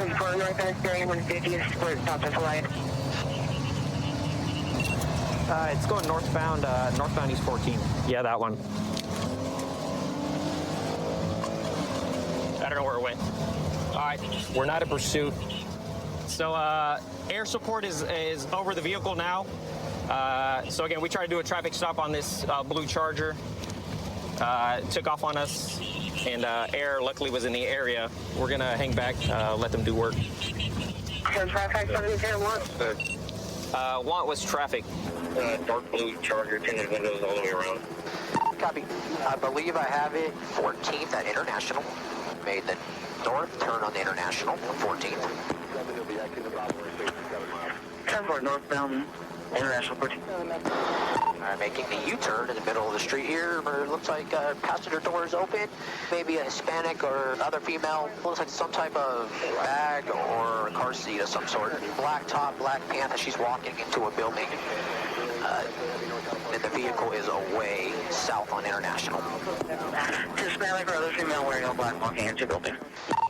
going northbound, northbound East 14. Yeah, that one. I don't know where it went. All right, we're not in pursuit. So air support is over the vehicle now. So again, we tried to do a traffic stop on this blue Charger. It took off on us, and air luckily was in the area. We're gonna hang back, let them do work. Want was traffic. dark blue Charger, tinted windows all the way around. Copy. I believe I have it 14th at International. Made the north turn on the International on 14th. Transport northbound, International 14. Alright, making the U-turn in the middle of the street here, where it looks like passenger door is open. Maybe a Hispanic or other female. Looks like some type of bag or a car seat of some sort. Black top, black pants, and she's walking into a building. And the vehicle is away south on International. Hispanic or other female wearing all black walking into building.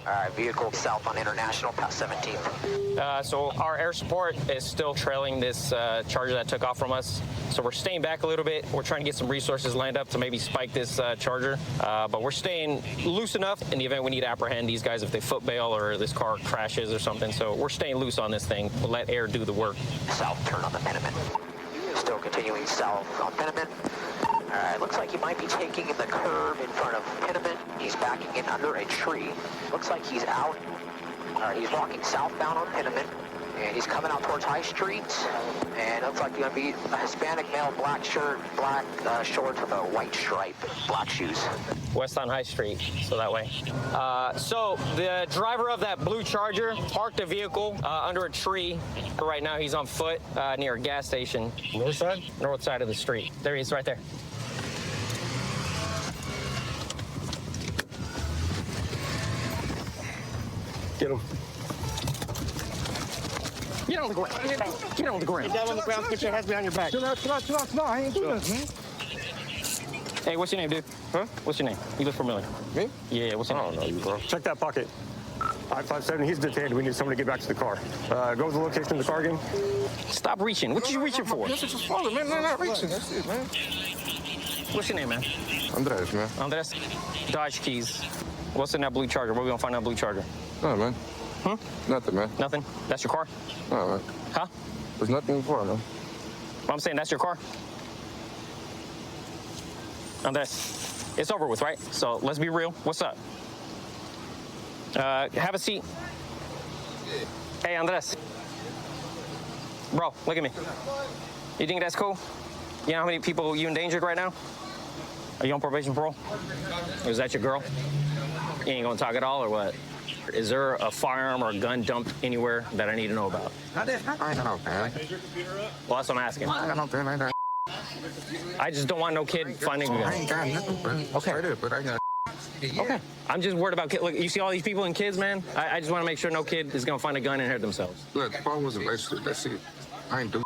Alright, vehicle south on International, past 17th. So our air support is still trailing this Charger that took off from us. So we're staying back a little bit. We're trying to get some resources lined up to maybe spike this Charger. But we're staying loose enough in the event we need to apprehend these guys if they foot bail or this car crashes or something. So we're staying loose on this thing. We'll let air do the work. South turn on the Penniman. Still continuing south on Penniman. Alright, looks like he might be taking the curve in front of Penniman. He's backing in under a tree. Looks like he's out. Alright, he's walking southbound on Penniman. And he's coming out towards High Street. And it looks like he's going to be a Hispanic male, black shirt, black shorts with a white stripe, black shoes. West on High Street, so that way. So the driver of that blue Charger parked a vehicle under a tree. Right now he's on foot near a gas station. North side? North side of the street. There he is, right there. Get him. Get on the ground. Get on the ground. Get down on the ground, put your hands behind your back. Chill out. No, I ain't doing this, man. Hey, what's your name, dude? Huh? What's your name? You look familiar. Me? Yeah, what's your name? I don't know you, bro. Check that pocket. I-57, he's detained. We need somebody to get back to the car. Go to the location of the car again. Stop reaching. What you reaching for? This is his father, man. No, not reaching. That's it, man. What's your name, man? Andres, man. Andres? Dodge keys. What's in that blue Charger? Where are we gonna find that blue Charger? No, man. Huh? Nothing, man. Nothing? That's your car? No, man. Huh? There's nothing for it, man. Well, I'm saying that's your car? Andres, it's over with, right? So let's be real. What's up? Have a seat. Hey, Andres. Bro, look at me. You think that's cool? You know how many people you endangered right now? Are you on probation parole? Or is that your girl? You ain't gonna talk at all or what? Is there a firearm or a gun dumped anywhere that I need to know about? I ain't got no gun. Well, that's what I'm asking. I ain't got no gun. I just don't want no kid finding a gun. I ain't got nothing, bro. Okay. But I got. Okay. I'm just worried about kids. Look, you see all these people and kids, man? I just want to make sure no kid is going to find a gun and hurt themselves. Look, the car wasn't registered. That's it. I ain't do.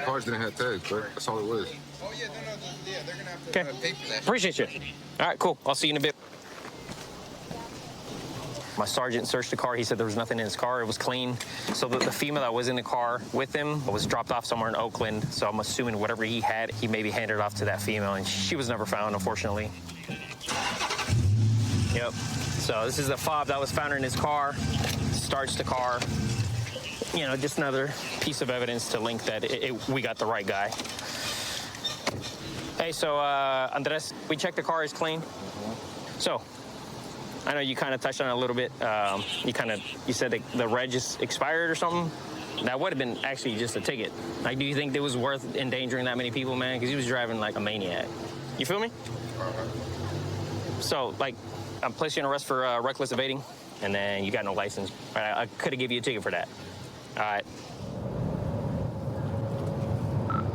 Cars didn't have tags, bro. That's all it was. Oh, yeah, they're going to have to pay for that. Appreciate you. All right, cool. I'll see you in a bit. My sergeant searched the car. He said there was nothing in his car. It was clean. So the female that was in the car with him was dropped off somewhere in Oakland. So I'm assuming whatever he had, he maybe handed it off to that female, and she was never found, unfortunately. Yep. So this is the fob that was found in his car. Starts the car. You know, just another piece of evidence to link that we got the right guy. Hey, so Andres, we checked the car is clean. So I know you kind of touched on it a little bit. You said that the reg is expired or something. That would have been actually just a ticket. Like, do you think it was worth endangering that many people, man? Because he was driving like a maniac. You feel me? So, like, I'm placing you on arrest for reckless evading, and then you got no license. All right, I could have given you a ticket for that. All right.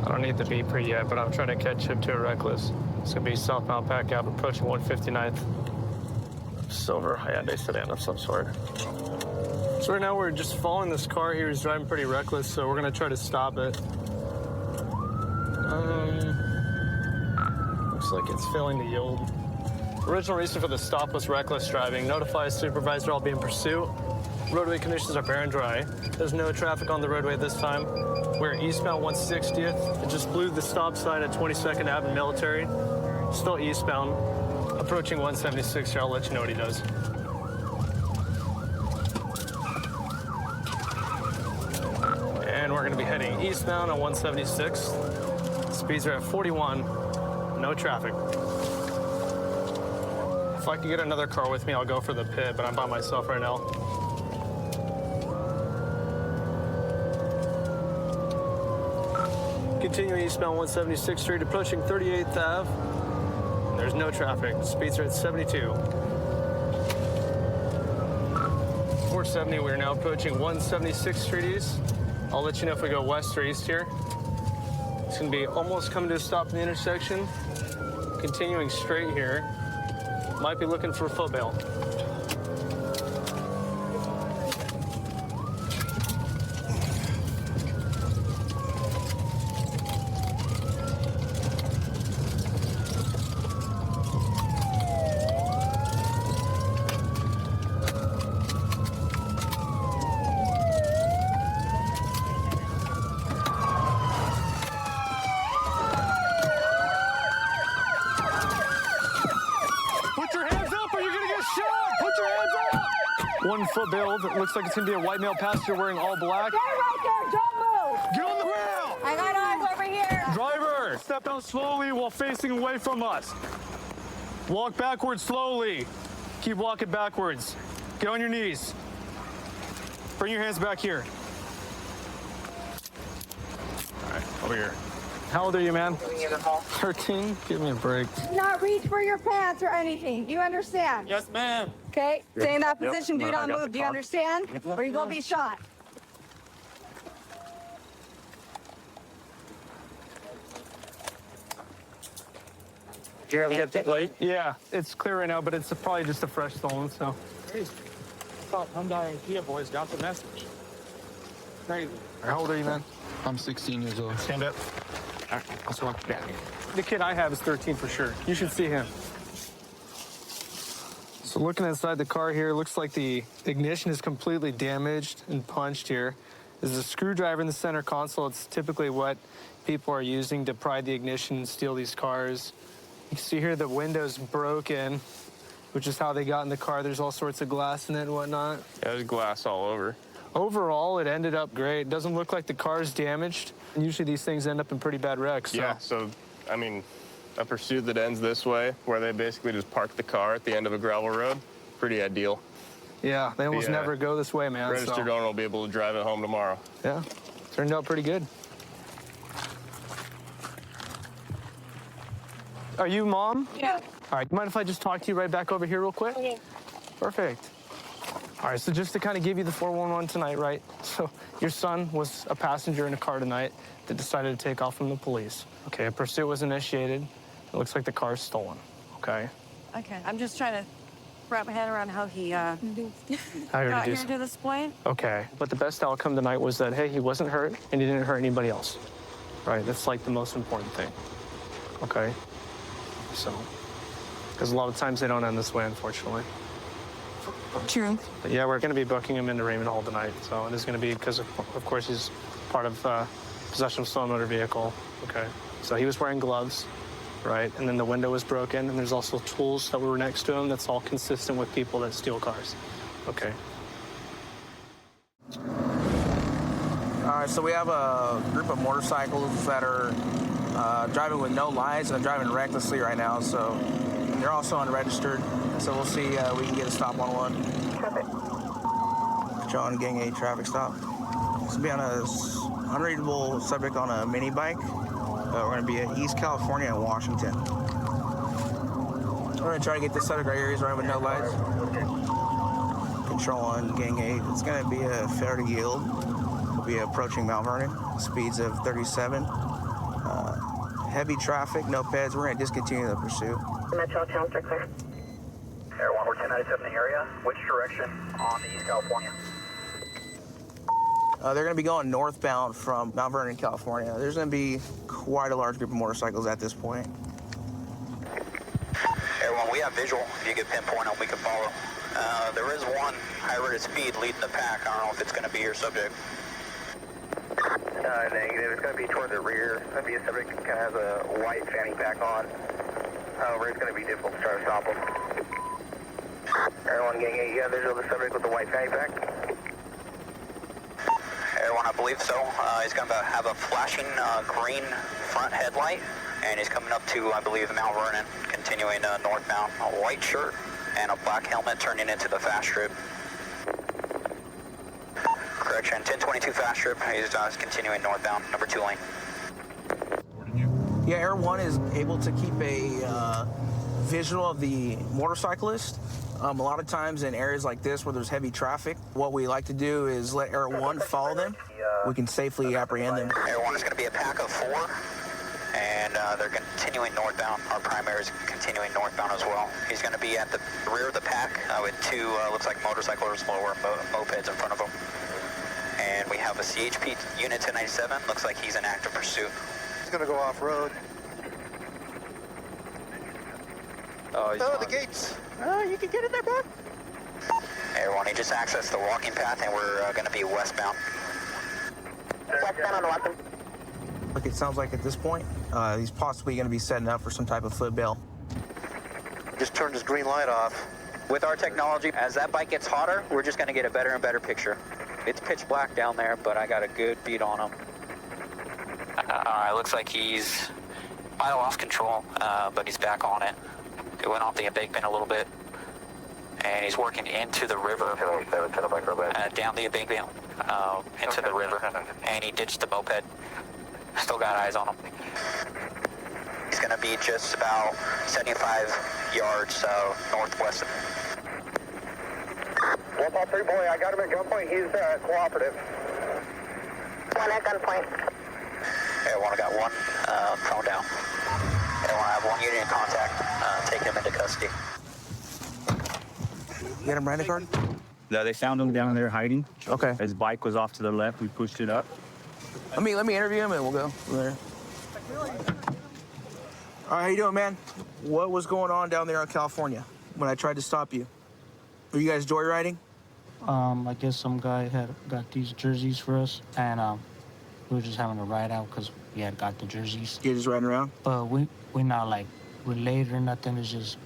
I don't need the beeper yet, but I'm trying to catch him to a reckless. It's gonna be southbound Pack Ave approaching 159th. Silver Hyundai sedan of some sort. So right now we're just following this car here. He's driving pretty reckless, so we're gonna try to stop it. Looks like it's failing to yield. Original reason for the stop was reckless driving. Notify supervisor I'll be in pursuit. Roadway conditions are barren dry. There's no traffic on the roadway this time. We're eastbound 160th. It just blew the stop sign at 22nd Ave Military. Still eastbound. Approaching 176 here. I'll let you know what he does. And we're going to be heading eastbound on 176. Speeds are at 41. No traffic. If I could get another car with me, I'll go for the pit, but I'm by myself right now. Continuing eastbound 176th Street, approaching 38th Ave. There's no traffic. Speeds are at 72. 470, we're now approaching 176th Street East. I'll let you know if we go west or east here. It's gonna be almost coming to a stop in the intersection. Continuing straight here. Might be looking for a foot bail. One foot bail. It looks like it's gonna be a white male passenger wearing all black. Stay right there, don't move. Get on the rail! I got eyes over here. Driver, step down slowly while facing away from us. Walk backwards slowly. Keep walking backwards. Get on your knees. Bring your hands back here. All right, over here. How old are you, man? 13? Give me a break. Do not reach for your pants or anything. Do you understand? Yes, ma'am. Okay? Stay in that position. Do I not got move. the Do you car. understand? Or you're going to be shot. Yeah, it's clear right now, but it's probably just a fresh stolen, so. Crazy. I thought Hyundai and Kia boys got the message. Crazy. How old are you, man? I'm 16 years old. Stand up. All right, let's walk back. The kid I have is 13 for sure. You should see him. So looking inside the car here, looks like the ignition is completely damaged and punched here. There's a screwdriver in the center console. It's typically what people are using to pry the ignition and steal these cars. You can see here the window's broken, which is how they got in the car. There's all sorts of glass in it and whatnot. Yeah, there's glass all over. Overall, it ended up great. It doesn't look like the car's damaged. Usually these things end up in pretty bad wrecks. So. Yeah, so, I mean, a pursuit that ends this way, where they basically just park the car at the end of a gravel road, pretty ideal. Yeah, they almost never go this way, man. Registered owner will be able to drive it home tomorrow. Yeah, turned out pretty good. Are you mom? Yeah. All right, you mind if I just talk to you right back over here real quick? Okay. Perfect. All right, so just to kind of give you the 411 tonight, right? So your son was a passenger in a car tonight that decided to take off from the police. Okay, a pursuit was initiated. It looks like the car's stolen, okay? Okay, I'm just trying to wrap my head around how he How got here to this point. Okay, but the best outcome tonight was that, hey, he wasn't hurt and he didn't hurt anybody else, right? That's like the most important thing, okay? So, because a lot of times they don't end this way, unfortunately. True. But yeah, we're going to be booking him into Raymond Hall tonight. So it is going to be because, of course, he's part of possession of stolen motor vehicle. Okay. So he was wearing gloves, right? And then the window was broken. And there's also tools that were next to him. That's all consistent with people that steal cars. Okay. All right, so we have a group of motorcycles that are driving with no lights and driving recklessly right now. So they're also unregistered. So we'll see we can get a stop on one. John Gang 8 traffic stop. This will be on a unreadable subject on a mini bike. We're going to be in East California and Washington. We're going to try to get this subject right here. He's running with no lights. Control on Gang 8. It's going to be a fair to yield. We'll be approaching Mount Vernon. Speeds of 37. Heavy traffic, no peds. We're going to discontinue the pursuit. Metro Towns are clear. Air 1, we're 1097 in the area. Which direction on the East California? They're going to be going northbound from Mount Vernon, California. There's going to be quite a large group of motorcycles at this point. Air 1, we have visual. If you could pinpoint them, we can follow. There is one high-rated speed leading the pack. I don't know if it's going to be your subject. Negative. It's going to be toward the rear. It's going to be a subject that kind of has a white fanny pack on. However, it's going to be difficult to try to stop him. Air 1, Gang 8, you have visual of the subject with the white fanny pack? Air 1, I believe so. He's going to have a flashing green front headlight, and he's coming up to, I believe, Mount Vernon, continuing northbound. A white shirt and a black helmet turning into the fast strip. Correction, 1022 fast strip. He's continuing northbound, number 2 lane. Yeah, Air One is able to keep a visual of the motorcyclist. A lot of times in areas like this where there's heavy traffic, what we like to do is let Air One follow them. We can safely apprehend them. Air One is going to be a pack of 4, and they're continuing northbound. Our primary is continuing northbound as well. He's going to be at the rear of the pack with 2, looks like motorcycles or mopeds in front of him. And we have a CHP unit 1097. Looks like he's in active pursuit. He's going to go off-road. Oh, the gates. You can get in there, bud. Everyone, he just accessed the walking path, and we're going to be westbound. Westbound on the weapon. Look, it sounds like at this point, he's possibly going to be setting up for some type of foot bail. Just turned his green light off. With our technology, as that bike gets hotter, we're just going to get a better and better picture. It's pitch black down there, but I got a good beat on him. It looks like he's I lost control, but he's back on it. It went off the embankment a little bit, and he's working into the river, down the embankment, into the river, and he ditched the moped. Still got eyes on him. He's going to be just about 75 yards northwest. 153 boy, I got him at gunpoint. He's cooperative. 1 at gunpoint. Everyone, I got 1 prone down. Everyone, I have 1 unit in contact. Taking him into custody. You got him Brandon card? No, they found him down there hiding. Okay. His bike was off to the left. We pushed it up. Let me interview him and we'll go from there. All right, how you doing, man? What was going on down there in California when I tried to stop you? Were you guys joyriding? I guess some guy had got these jerseys for us, and we were just having a ride out because we had got the jerseys. You're just riding around? But we're not like related or nothing. It's just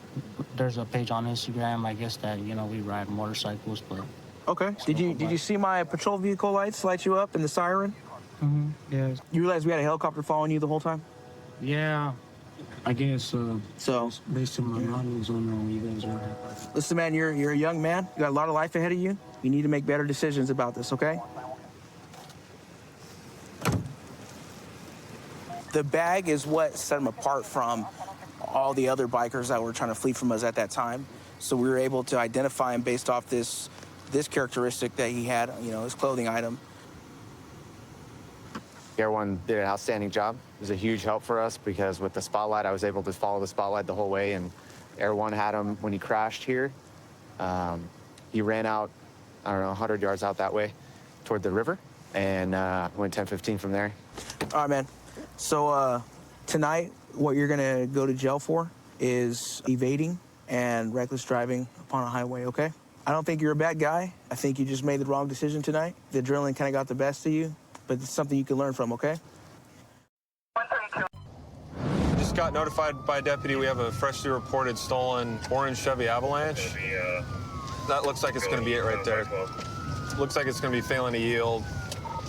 there's a page on Instagram, I guess, that we ride motorcycles. But okay. Did you see my patrol vehicle lights light you up and the siren? Mm-hmm. Yeah. You realize we had a helicopter following you the whole time? Yeah. I guess. So based on my knowledge on you guys are. Listen, man, you're a young man. You got a lot of life ahead of you. You need to make better decisions about this, okay? The bag is what set him apart from all the other bikers that were trying to flee from us at that time. So we were able to identify him based off this characteristic that he had, his clothing item. Air One did an outstanding job. It was a huge help for us because with the spotlight, I was able to follow the spotlight the whole way, and Air One had him when he crashed here. He ran out, 100 yards out that way toward the river, and went 10-15 from there. All right, man. So tonight, what you're gonna go to jail for is evading and reckless driving upon a highway, okay? I don't think you're a bad guy. I think you just made the wrong decision tonight. The adrenaline kind of got the best of you, but it's something you can learn from, okay? Just got notified by a deputy we have a freshly reported stolen orange Chevy Avalanche. That looks like it's going to be it right there. Looks like it's going to be failing to yield.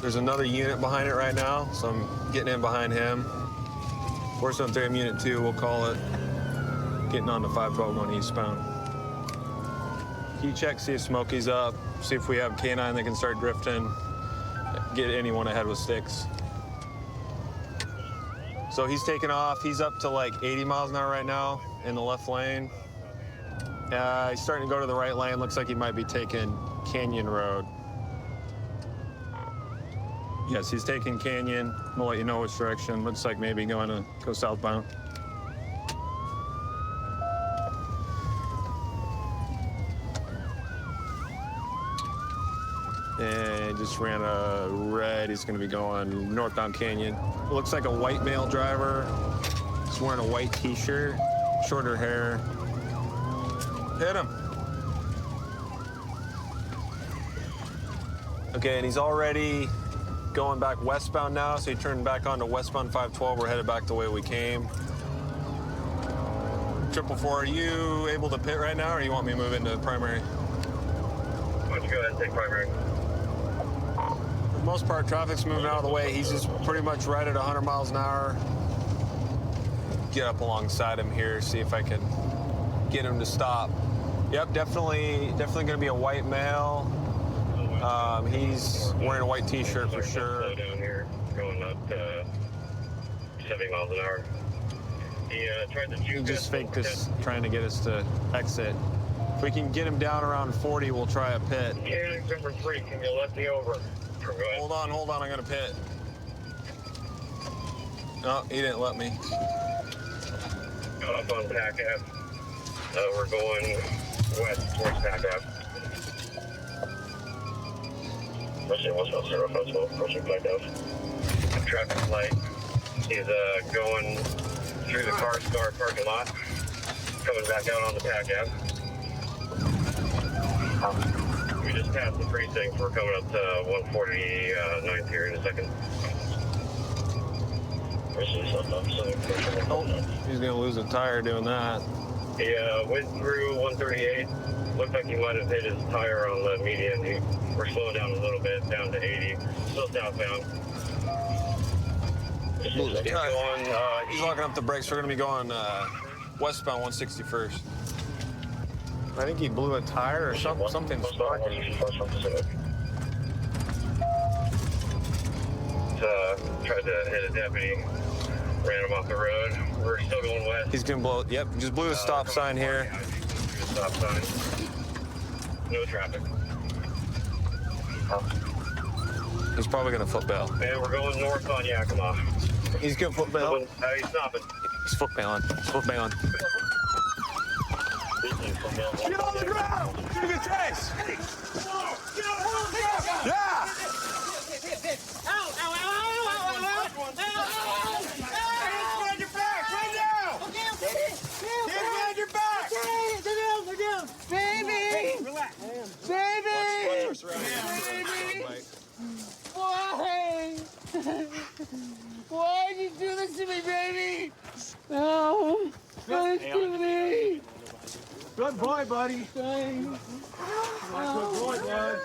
There's another unit behind it right now, so I'm getting in behind him. 473 Unit 2, we'll call it. Getting on to 512 going eastbound. Key check, see if Smokey's up, see if we have K9 that can start drifting, get anyone ahead with sticks. So he's taking off. He's up to like 80 miles an hour right now in the left lane. He's starting to go to the right lane. Looks like he might be taking Canyon Road. Yes, he's taking Canyon. We'll let you know which direction. Looks like maybe going to go southbound. And just ran a red. He's going to be going northbound Canyon. Looks like a white male driver. He's wearing a white T-shirt, shorter hair. Hit him. Okay, and he's already going back westbound now, so he turned back onto westbound 512. We're headed back the way we came. 444, are you able to pit right now, or you want me to move into primary? Why don't you go ahead and take primary? For the most part, traffic's moving out of the way. He's just pretty much right at 100 miles an hour. Get up alongside him here, see if I can get him to stop. Yep, definitely gonna be a white male. He's wearing a white T-shirt for sure. Slow down here, going up to 70 miles an hour. He just faked us trying to get us to exit. If we can get him down around 40, we'll try a pit. Cannon number 3, can you let me over? Hold on, I'm gonna pit. No, he didn't let me. Up on Pack Ave. We're going west towards Pack Ave. Rushing 150, approaching Pack Ave. Traffic light. He's going through the car parking lot. Coming back out on the Pack Ave. We just passed the precinct. We're coming up to 149th here in a second. Oh, he's gonna lose a tire doing that. He went through 138. Looked like he might have hit his tire on the median. We're slowing down a little bit, down to 80. Still southbound. He's locking up the brakes. We're gonna be going westbound 161st. I think he blew a tire or something sparking. Tried to hit a deputy, ran him off the road. We're still going west. He's gonna blow. Yep, just blew a stop sign here. Stop sign. No traffic. He's probably gonna foot bail. And we're going north on Yakima. He's gonna foot bail. He's stopping. He's foot bailing. Get on the ground! Give it chase! Yeah! Baby! Why? Why'd you do this to me, baby? No. Don't do me. Good boy, buddy. Thanks. Good boy, Dad.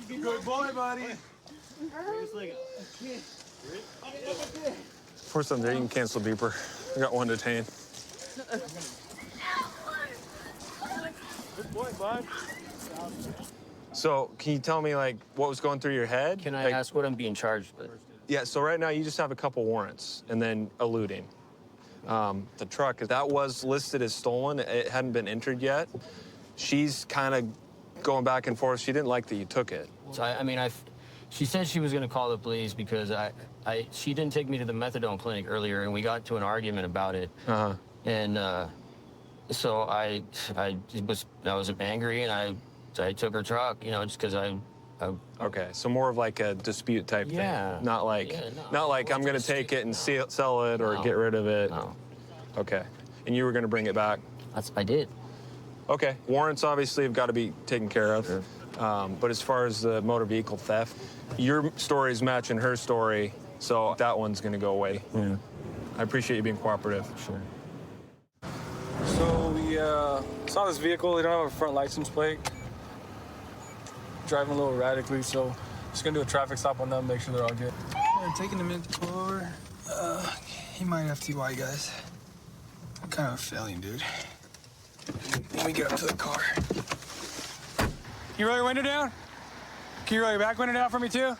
Good boy, buddy. First time there, you can cancel beeper. I got one detained. Good boy, bud. So, can you tell me, like, what was going through your head? Can I ask what I'm being charged with? Yeah, so right now you just have a couple warrants and then eluding. The truck, that was listed as stolen. It hadn't been entered yet. She's kind of going back and forth. She didn't like that you took it. So, she said she was going to call the police because she didn't take me to the methadone clinic earlier, and we got into an argument about it. Uh-huh. And so I was angry, and I took her truck, just because I. Okay, so more of like a dispute type thing. Not like, I'm going to take it and sell it or get rid of it. No. Okay. And you were going to bring it back? I did. Okay. Warrants obviously have got to be taken care of. Sure. But as far as the motor vehicle theft, your story is matching her story, so that one's going to go away. Yeah. I appreciate you being cooperative. Sure. So we saw this vehicle. They don't have a front license plate. Driving a little erratically, so just gonna do a traffic stop on them, make sure they're all good. Yeah, taking him in to pull over. He might have TY, guys. I'm kind of a failing, dude. Let me get up to the car. Can you roll your window down? Can you roll your back window down for me, too?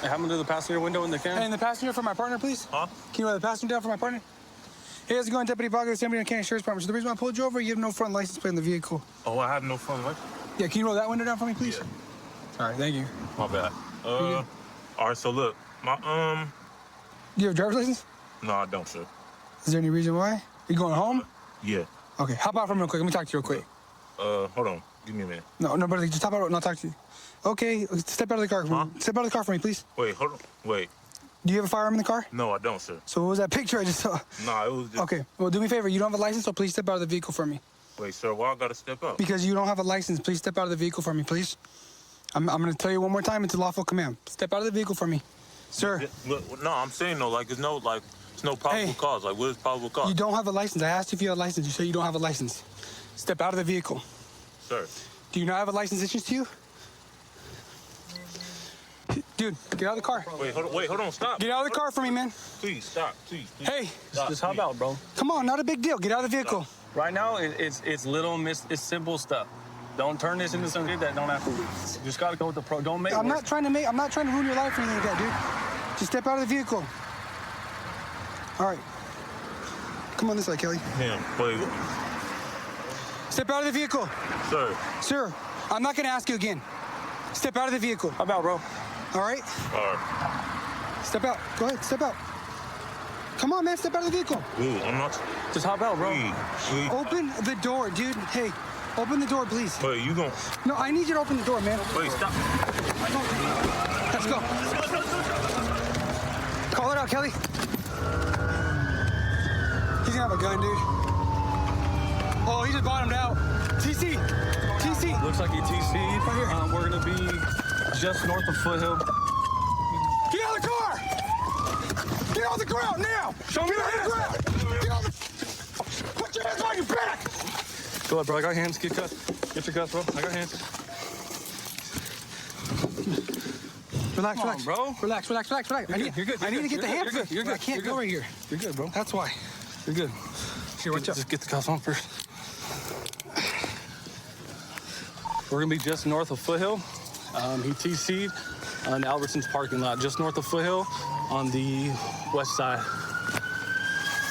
I have them do the passenger window when they can. Hey, and the passenger for my partner, please? Huh? Can you roll the passenger down for my partner? Hey, how's it going, Deputy Parker? Somebody on Canyon Sheriff's Department. So the reason why I pulled you over, you have no front license plate in the vehicle. Oh, I have no front license? Yeah, can you roll that window down for me, please? Yeah. All right, thank you. My bad. All right, so look, Do you have a driver's license? No, I don't, sir. Is there any reason why? You going home? Yeah. Okay, hop out from real quick. Let me talk to you real quick. Hold on. Give me a minute. No, brother, just hop out and I'll talk to you. Okay, step out of the car. Step out of the car for me, please. Wait, hold on. Wait. Do you have a firearm in the car? No, I don't, sir. So what was that picture I just saw? Nah, it was just... Okay, well, do me a favor. You don't have a license, so please step out of the vehicle for me. Wait, sir, why I gotta step up? Because you don't have a license. Please step out of the vehicle for me, please. I'm going to tell you one more time. It's a lawful command. Step out of the vehicle for me. Sir. Look, no, I'm saying, no, like, it's no probable cause. Like, what is probable cause? You don't have a license. I asked you if you had a license. You said you don't have a license. Step out of the vehicle. Sir. Do you not have a license issued to you? Dude, get out of the car. Wait, hold on, stop. Get out of the car for me, man. Please, stop, please. Hey. Just hop out, bro. Come on, not a big deal. Get out of the vehicle. Right now, it's it's simple stuff. Don't turn this into something that don't have to. You just gotta go with the pro. Don't make. I'm not trying to ruin your life or anything like that, dude. Just step out of the vehicle. All right. Come on this way, Kelly. Him, please. Step out of the vehicle. Sir. Sir, I'm not gonna ask you again. Step out of the vehicle. How about, bro? All right? All right. Step out. Go ahead, step out. Come on, man, step out of the vehicle. Ooh, I'm not. Just hop out, bro. Open the door, dude. Hey, open the door, please. Wait, you gon'... No, I need you to open the door, man. Wait, stop. Let's go. Call it out, Kelly. He's gonna have a gun, dude. Oh, he just bottomed out. TC. TC. Looks like he TC'd. Right here. We're gonna be just north of Foothill. Get out of the car! Get on the ground now! Show me your hands! Get on the... Put your hands on your back! Go ahead, bro. I got hands. Get cuffs. Get your cuffs, bro. I got hands. Relax, Come on, relax, bro. Relax. You're good. I need to get the handcuffs. You're good. You're good. I can't go right here. You're good, bro. That's why. You're good. Here, watch out. Just get the cuffs on first. We're gonna be just north of Foothill. He TC'd on Albertson's parking lot, just north of Foothill on the west side.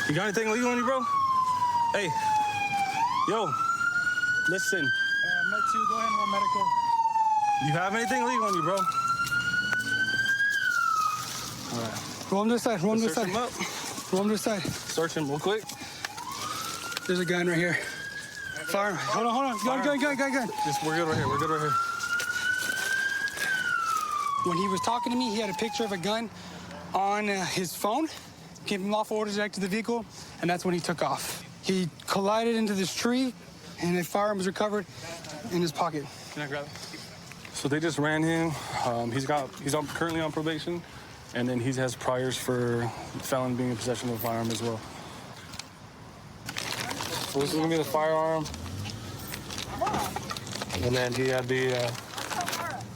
You got anything legal on you, bro? Hey, yo, listen. Med 2, go ahead and roll medical. You have anything legal on you, bro? All right. Roll him to the side, roll him to the Search side. him up. Roll him to the side. Search him real quick. There's a gun right here. Fire. Hold on. Gun. Just, we're good right here. We're good right here. When he was talking to me, he had a picture of a gun on his phone. Gave him lawful orders to exit the vehicle, and that's when he took off. He collided into this tree, and a firearm was recovered in his pocket. Can I grab it? So they just ran him. He's currently on probation, and then he has priors for felon being in possession of a firearm as well. So this is gonna be the firearm, and then he had the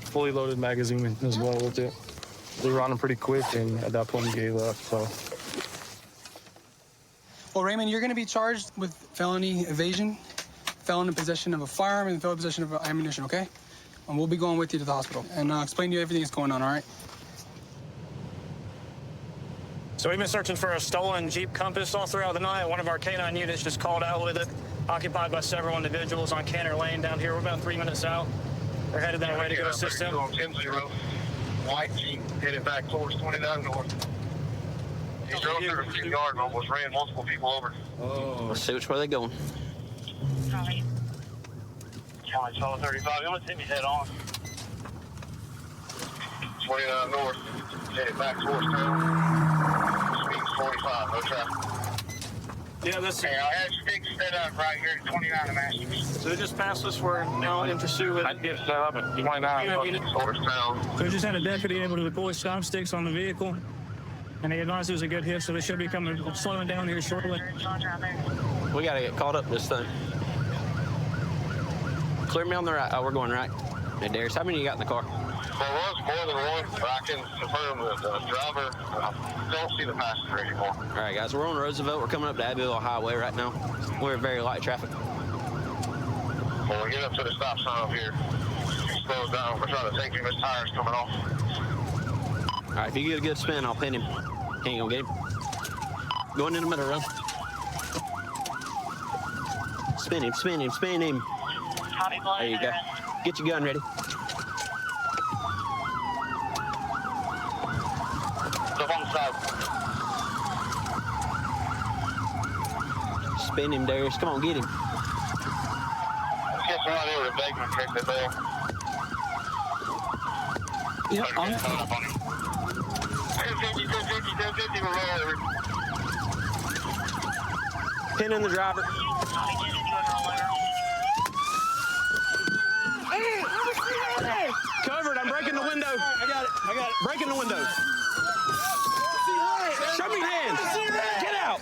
fully loaded magazine as well with it. They were on him pretty quick, and at that point he gave up. So. Well, Raymond, you're going to be charged with felony evasion, felon in possession of a firearm, and felon in possession of ammunition, okay? And we'll be going with you to the hospital and explain to you everything that's going on, all right? So we've been searching for a stolen Jeep Compass all throughout the night. One of our K9 units just called out with it, occupied by several individuals on Canner Lane down here. We're about 3 minutes out. They're headed their way to go assist him. 10-0. White Jeep headed back towards 29 North. He drove through a few yards and almost ran multiple people over. Oh. Let's see which way they're going. County 1235. You want to see me head on? 29 North, headed back towards town. Speed's 45, no traffic. Yeah, that's... Hey, I had sticks set up right here at 29 and Masters. So they just passed us. We're now in pursuit with... I did set up at 29 towards town. So we just had a deputy able to deploy stop sticks on the vehicle. And they advised it was a good hit, so they should be slowing down here shortly. We gotta get caught up this thing. Clear me on the right. Oh, we're going right. Hey, Darius, how many you got in the car? There was more than one, but I can confirm that the driver, don't see the passenger anymore. All right, guys, we're on Roosevelt. We're coming up to Abbeville Highway right now. We're very light traffic. When we get up to the stop sign up here, he slows down. We're trying to think if his tire's coming off. All right, if you get a good spin, I'll pin him. He ain't gonna get him. Going in the middle, run. Spin him. There you go. Get your gun ready. Step on the side. Spin him, Darius. Come on, get him. Let's get somebody over to Bakeman, check the bell. Yeah, on it. 1050, we're rolling over. Pin in the driver. Covered. I'm breaking the window. I got it. Breaking the window. Show me your hands. Get out.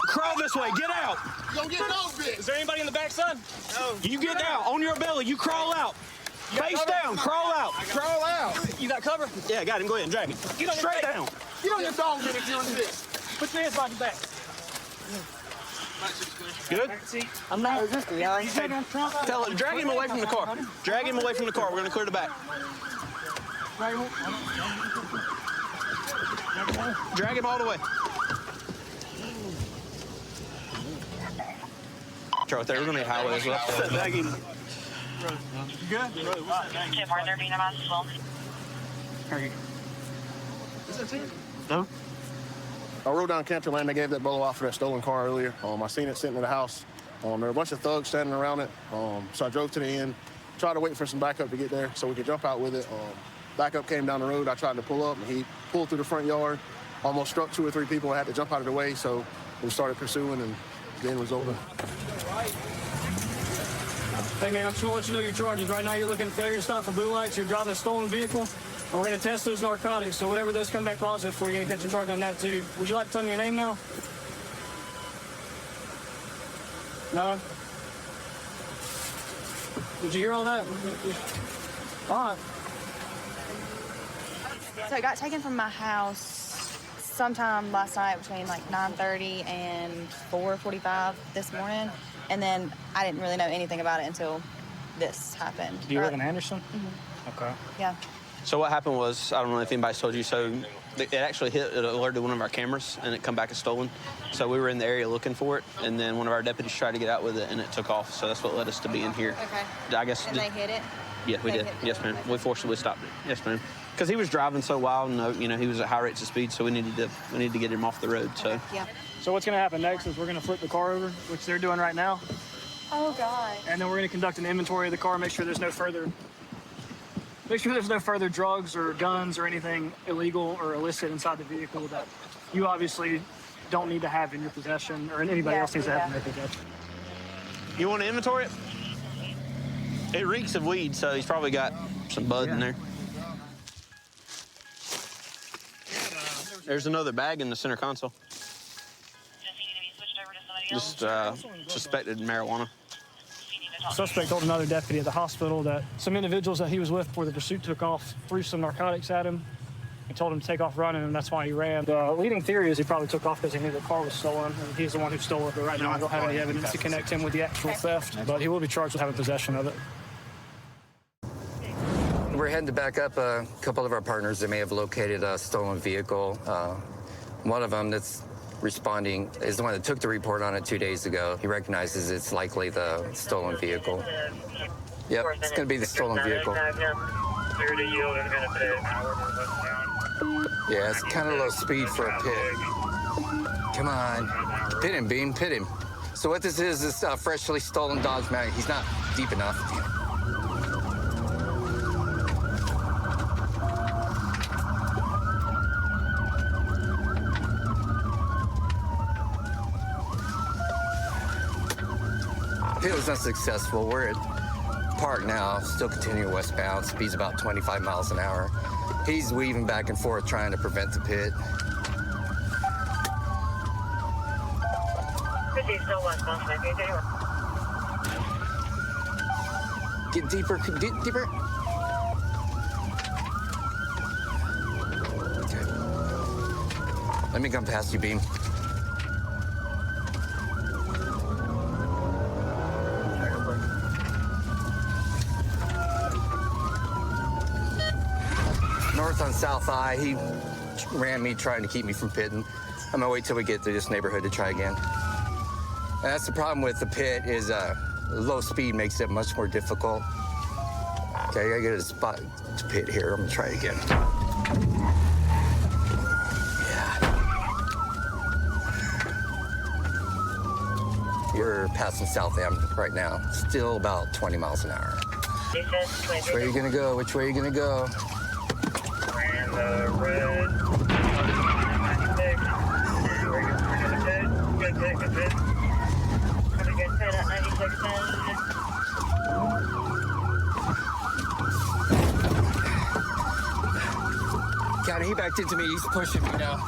Crawl this way. Get out. Don't get no bit. Is there anybody in the back, son? No. You get out. On your belly. You crawl out. Face down. Crawl out. Crawl out. You got cover? Yeah, got him. Go ahead and drag him. Straight down. Get on your dog bit if you're in this. Put your hands behind your back. Good? I'm not resisting, y'all. Tell him. Drag him away from the car. Drag him away from the car. We're gonna clear the back. Drag him all the way. Right there. We're gonna need highway as well. You good? No. I rode down Canterland. They gave that bolo off for that stolen car earlier. I seen it sitting in the house. There were a bunch of thugs standing around it. So I drove to the end, tried to wait for some backup to get there so we could jump out with it. Backup came down the road. I tried to pull up, and he pulled through the front yard, almost struck 2 or 3 people. I had to jump out of the way, so we started pursuing, and the end was over. Hey, man, I'm just going to let you know your charges. Right now, you're looking at failure to stop for blue lights. You're driving a stolen vehicle. And we're going to test those narcotics. So whatever those come back positive for, you're going to get your charge on that, too. Would you like to tell me your name now? No? Did you hear all that? All right. So I got taken from my house sometime last night between like 9:30 and 4:45 this morning. And then I didn't really know anything about it until this happened. Do you live in Anderson? Mm-hmm. Okay. Yeah. So what happened was, I don't know if anybody's told you, so it actually it alerted one of our cameras, and it come back as stolen. So we were in the area looking for it, and then one of our deputies tried to get out with it, and it took off. So that's what led us to being here. Okay. I guess. And they hit it? Yeah, we did. Yes, ma'am. We forcibly stopped it. Yes, ma'am. Because he was driving so wild, and he was at high rates of speed, so we needed to get him off the road. So. Yeah. So what's going to happen next is we're going to flip the car over, which they're doing right now. Oh, God. And then we're going to conduct an inventory of the car, make sure there's no further drugs or guns or anything illegal or illicit inside the vehicle that you obviously don't need to have in your possession or anybody else needs to have in their possession. You want to inventory it? It reeks of weed, so he's probably got some bud in there. There's another bag in the center console. Just suspected marijuana. Suspect told another deputy at the hospital that some individuals that he was with before the pursuit took off threw some narcotics at him and told him to take off running, and that's why he ran. The leading theory is he probably took off because he knew the car was stolen, and he's the one who stole it. But right now, I don't have any evidence to connect him with the actual theft, but he will be charged with having possession of it. We're heading to back up a couple of our partners that may have located a stolen vehicle. One of them that's responding is the one that took the report on it 2 days ago. He recognizes it's likely the stolen vehicle. Yep, it's going to be the stolen vehicle. Yeah, it's kind of low speed for a pit. Come on. Pit him, Beam, pit him. So what this is freshly stolen Dodge Mag. He's not deep enough. Pit was unsuccessful. We're at park now, still continuing westbound. Speed's about 25 miles an hour. He's weaving back and forth trying to prevent the pit. Get deeper, deeper. Okay. Let me come past you, Beam. North on South I, he ran me trying to keep me from pitting. I'm gonna wait till we get to this neighborhood to try again. And that's the problem with the pit is low speed makes it much more difficult. Okay, I gotta get a spot to pit here. I'm gonna try it again. Yeah. You're passing South Am right now. Still about 20 miles an hour. Which way are you gonna go? Which way are you gonna go? County, he backed into me. He's pushing me now.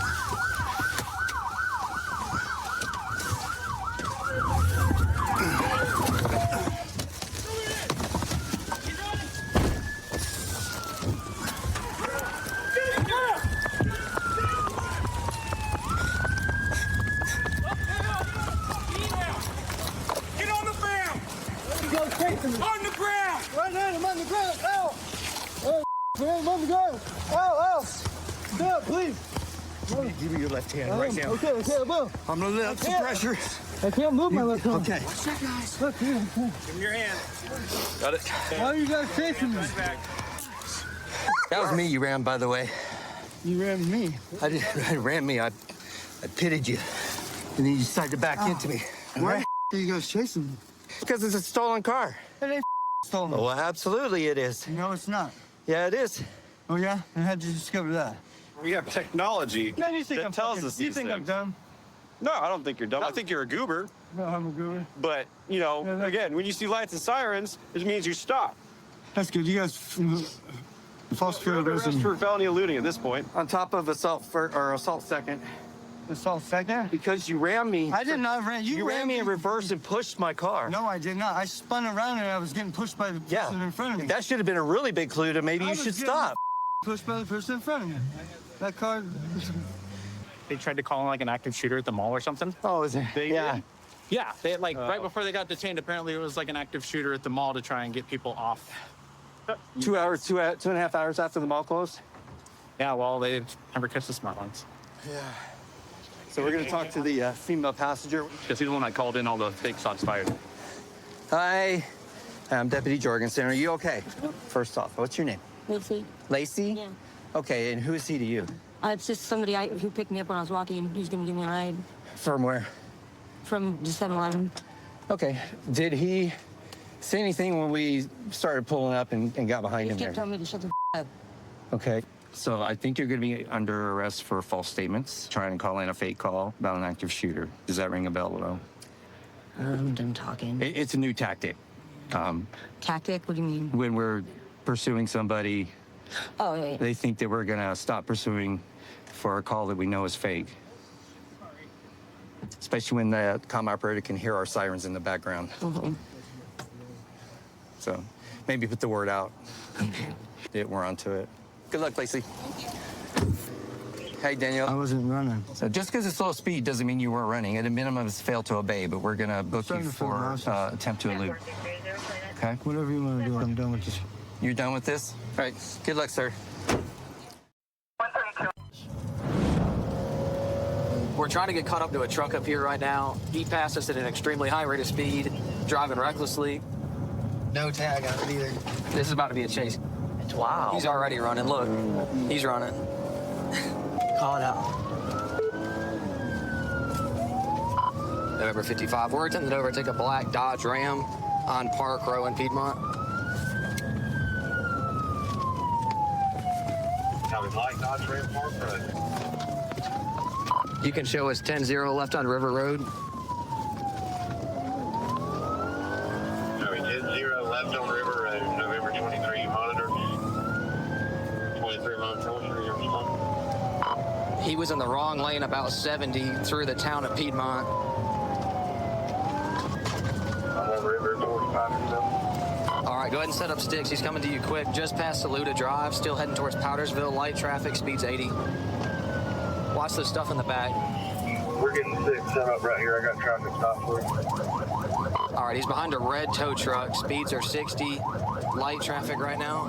On the ground! Right now, I'm on the ground. Ow! Oh, man, I'm on the ground. Ow, ow! Stop, please. Give me your left hand right now. Okay, well. I'm gonna let up some pressure. I can't move my left arm. Okay. Look here. Give me your hand. Got it. Why are you guys chasing me? That was me you ran, by the way. You ran me. I ran me. I pitted you. And then you decided to back into me. Why are you guys chasing me? Because it's a stolen car. It ain't stolen. Oh, absolutely it is. No, it's not. Yeah, it is. Oh, yeah? And how'd you discover that? We have technology Man, you think that tells us You these think I'm things. dumb? No, I don't think you're dumb. I think you're a goober. No, I'm a goober. But, again, when you see lights and sirens, it means you stop. That's good. You guys false You're under arrest for felony eluding at this point. On top of assault second. Assault second? Because you ran me. I did not ran. You ran me in reverse and pushed my car. No, I did not. I spun around and I was getting pushed by the person in front of me. That should have been a really big clue to maybe you should stop. Pushed by the person in front of me. That car. They tried to call in like an active shooter at the mall or something. Oh, is it? Yeah. Yeah, they like right before they got detained. Apparently, it was like an active shooter at the mall to try and get people off. 2 hours, 2.5 hours after the mall closed. Yeah, well, they never catch the smart ones. Yeah. So we're gonna talk to the female passenger. Because he's the one that called in all the fake shots fired. Hi, I'm Deputy Jorgensen. Are you okay? First off, what's your name? Lacey. Lacey? Yeah. Okay, and who is he to you? It's just somebody who picked me up when I was walking. He's gonna give me a ride From where? from the 7-Eleven. Okay. Did he say anything when we started pulling up and got behind He him kept there? telling me to shut the up. Okay. So I think you're going to be under arrest for false statements, trying to call in a fake call about an active shooter. Does that ring a bell at all? I'm done talking. It's a new tactic. Tactic? What do you mean? When we're pursuing somebody, Oh, yeah. they think that we're going to stop pursuing for a call that we know is fake. Especially when the comm operator can hear our sirens in the background. Mm-hmm. So maybe put the word out that we're onto it. Good luck, Lacey. Hey, Daniel. I wasn't running. So just because it's low speed doesn't mean you weren't running. At a minimum, it's failed to obey, but we're going to book you for attempt to elude. Okay? Whatever you want to do, I'm done with this. You're done with this? All right. Good luck, sir. We're trying to get caught up to a truck up here right now. He passed us at an extremely high rate of speed, driving recklessly. No tag on it either. This is about to be a chase. Wow. He's already running. Look, he's running. Call it out. November 55. We're attempting to overtake a black Dodge Ram on Park Row in Piedmont. Black Dodge Ram Park Road. You can show us 10-0 left on River Road. 10-0 left on River Road, November 23, monitor. 23 monitor, your response. He was in the wrong lane about 70 through the town of Piedmont. I'm on River 45 and 7. All right, go ahead and set up sticks. He's coming to you quick. Just past Saluda Drive, still heading towards Powdersville. Light traffic, speed's 80. Watch the stuff in the back. We're getting 6 set up right here. I got traffic stop for you. All right, he's behind a red tow truck. Speeds are 60. Light traffic right now.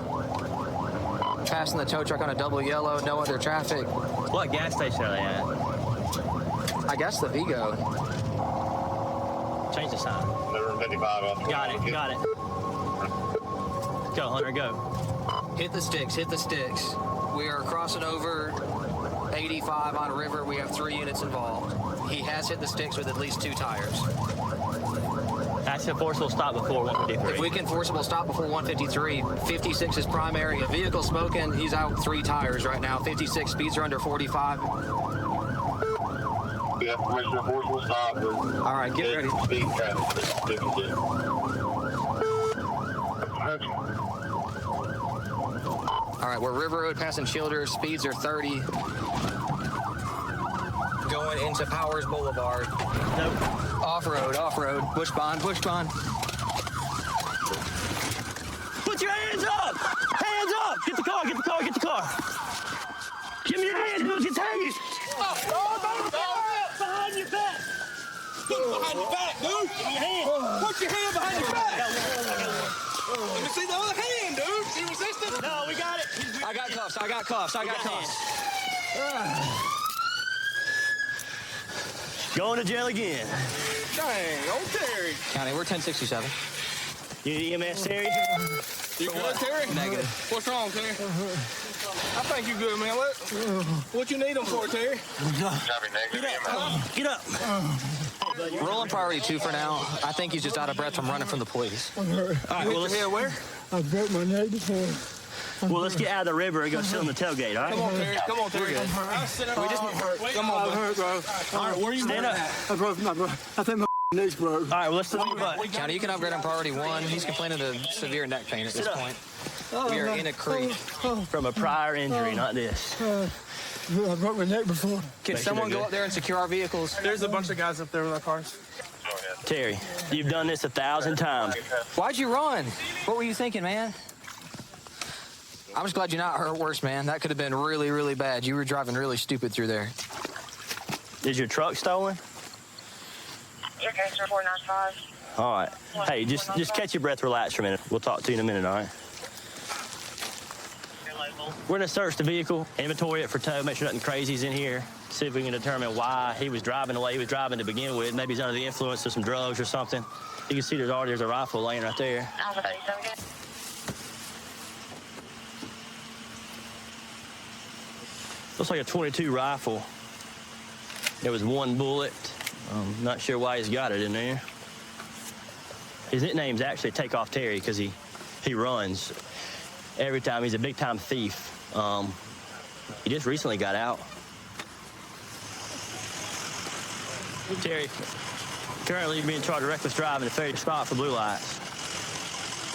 Passing the tow truck on a double yellow. No other traffic. What gas station are they at? I guess the Vigo. Change the sign. November 55 off. Got it. Go, Hunter, go. Hit the sticks, hit the sticks. We are crossing over 85 on River. We have 3 units involved. He has hit the sticks with at least 2 tires. That's a forcible stop before 153. If we can forcible stop before 153, 56 is primary. A vehicle smoking, he's out 3 tires right now. 56 speeds are under 45. We have permission to forcible stop. All right, get ready. Speed traffic. 56. All right, we're River Road passing Childers. Speeds are 30. Going into Powers Boulevard. Nope. Off-road, off-road. Push bond, push bond. Put your hands up! Hands up! Get the car, get the car, get the car. Give me your hands, dude. Get tagged. Behind your back. Behind your back, dude. Give me your hand. Put your hand behind your back. Let me see the other hand, dude. You resisting? No, we got it. I got cuffs, I got cuffs, I got cuffs. Going to jail again. Dang, old Terry. County, we're 1067. You EMS, Terry? You good, Terry? Negative. What's wrong, Terry? I think you good, man. What you need them for, Terry? Get up. Rolling priority 2 for now. I think he's just out of breath from running from the police. All right, well, where? I broke my neck before. well, let's get out of the river and go sit on the tailgate, all right? Come on, Terry. Come on, Terry. Come on, bro. Bro. All right, where you Stand up. I broke my I think my neck's broke. All right, well, let's sit on your butt. County, you can upgrade on priority 1. He's complaining of severe neck pain at this point. We are in a creek. From a prior injury, not this. I broke my neck before. Can someone go up there and secure our vehicles? There's a bunch of guys up there with our cars. Terry, you've done this 1,000 times. Why'd you run? What were you thinking, man? I'm just glad you're not hurt worse, man. That could have been really, really bad. You were driving really stupid through there. Is your truck stolen? Your case 495. All right. Hey, just catch your breath, relax for a minute. We'll talk to you in a minute, all right? We're gonna search the vehicle, inventory it for tow, make sure nothing crazy's in here, see if we can determine why he was driving the way he was driving to begin with. Maybe he's under the influence of some drugs or something. You can see there's a rifle laying right there. Alpha 37 good. Looks like a .22 rifle. There was 1 bullet. Not sure why he's got it in there. His nickname's actually Takeoff Terry because he runs every time. He's a big-time thief. He just recently got out. Terry, currently you're being charged with reckless driving and failure to stop for blue lights.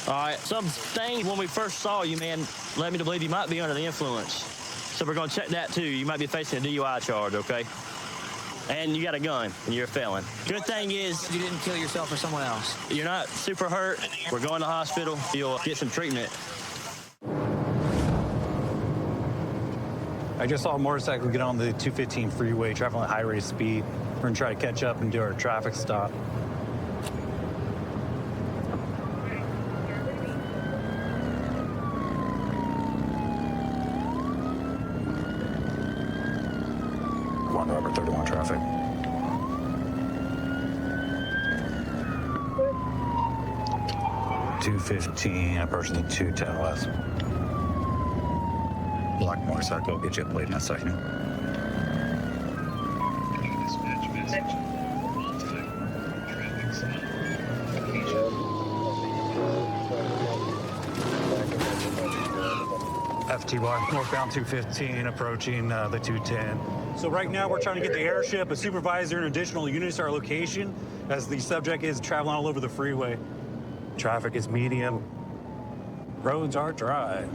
All right, some things when we first saw you, man, led me to believe you might be under the influence. So we're gonna check that too. You might be facing a DUI charge, okay? And you got a gun, and you're a felon. Good thing is You didn't kill yourself or someone else. you're not super hurt. We're going to the hospital. You'll get some treatment. I just saw a motorcycle get on the 215 freeway, traveling at high rate of speed. We're gonna try to catch up and do our traffic stop. One Robert 31 traffic. .215 approaching the 210 west. Black motorcycle, I'll get you a plate in a second. FTY, northbound 215, approaching the 210. So right now we're trying to get the airship, a supervisor, and additional units to our location as the subject is traveling all over the freeway. Traffic is medium. Roads are dry.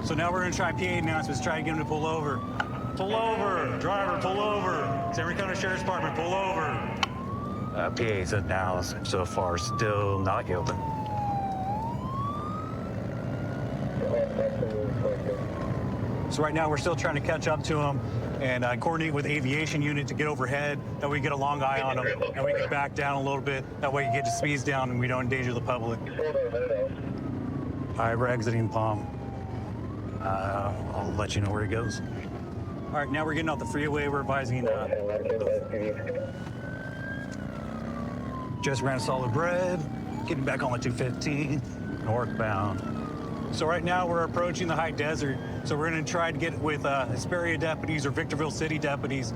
So now we're gonna try PA announcements, try to get him to pull over. Pull over, driver, pull over. San Henry County Sheriff's Department, pull over. PA's announcement so far still not yielding. So right now we're still trying to catch up to him and coordinate with the aviation unit to get overhead. That way we get a long eye on him and we can back down a little bit. That way you get the speeds down and we don't endanger the public. All right, we're exiting Palm. I'll let you know where he goes. All right, now we're getting off the freeway. We're advising just ran solid bread, getting back on the 215, northbound. So right now we're approaching the high desert. So we're gonna try to get with Hesperia deputies or Victorville City deputies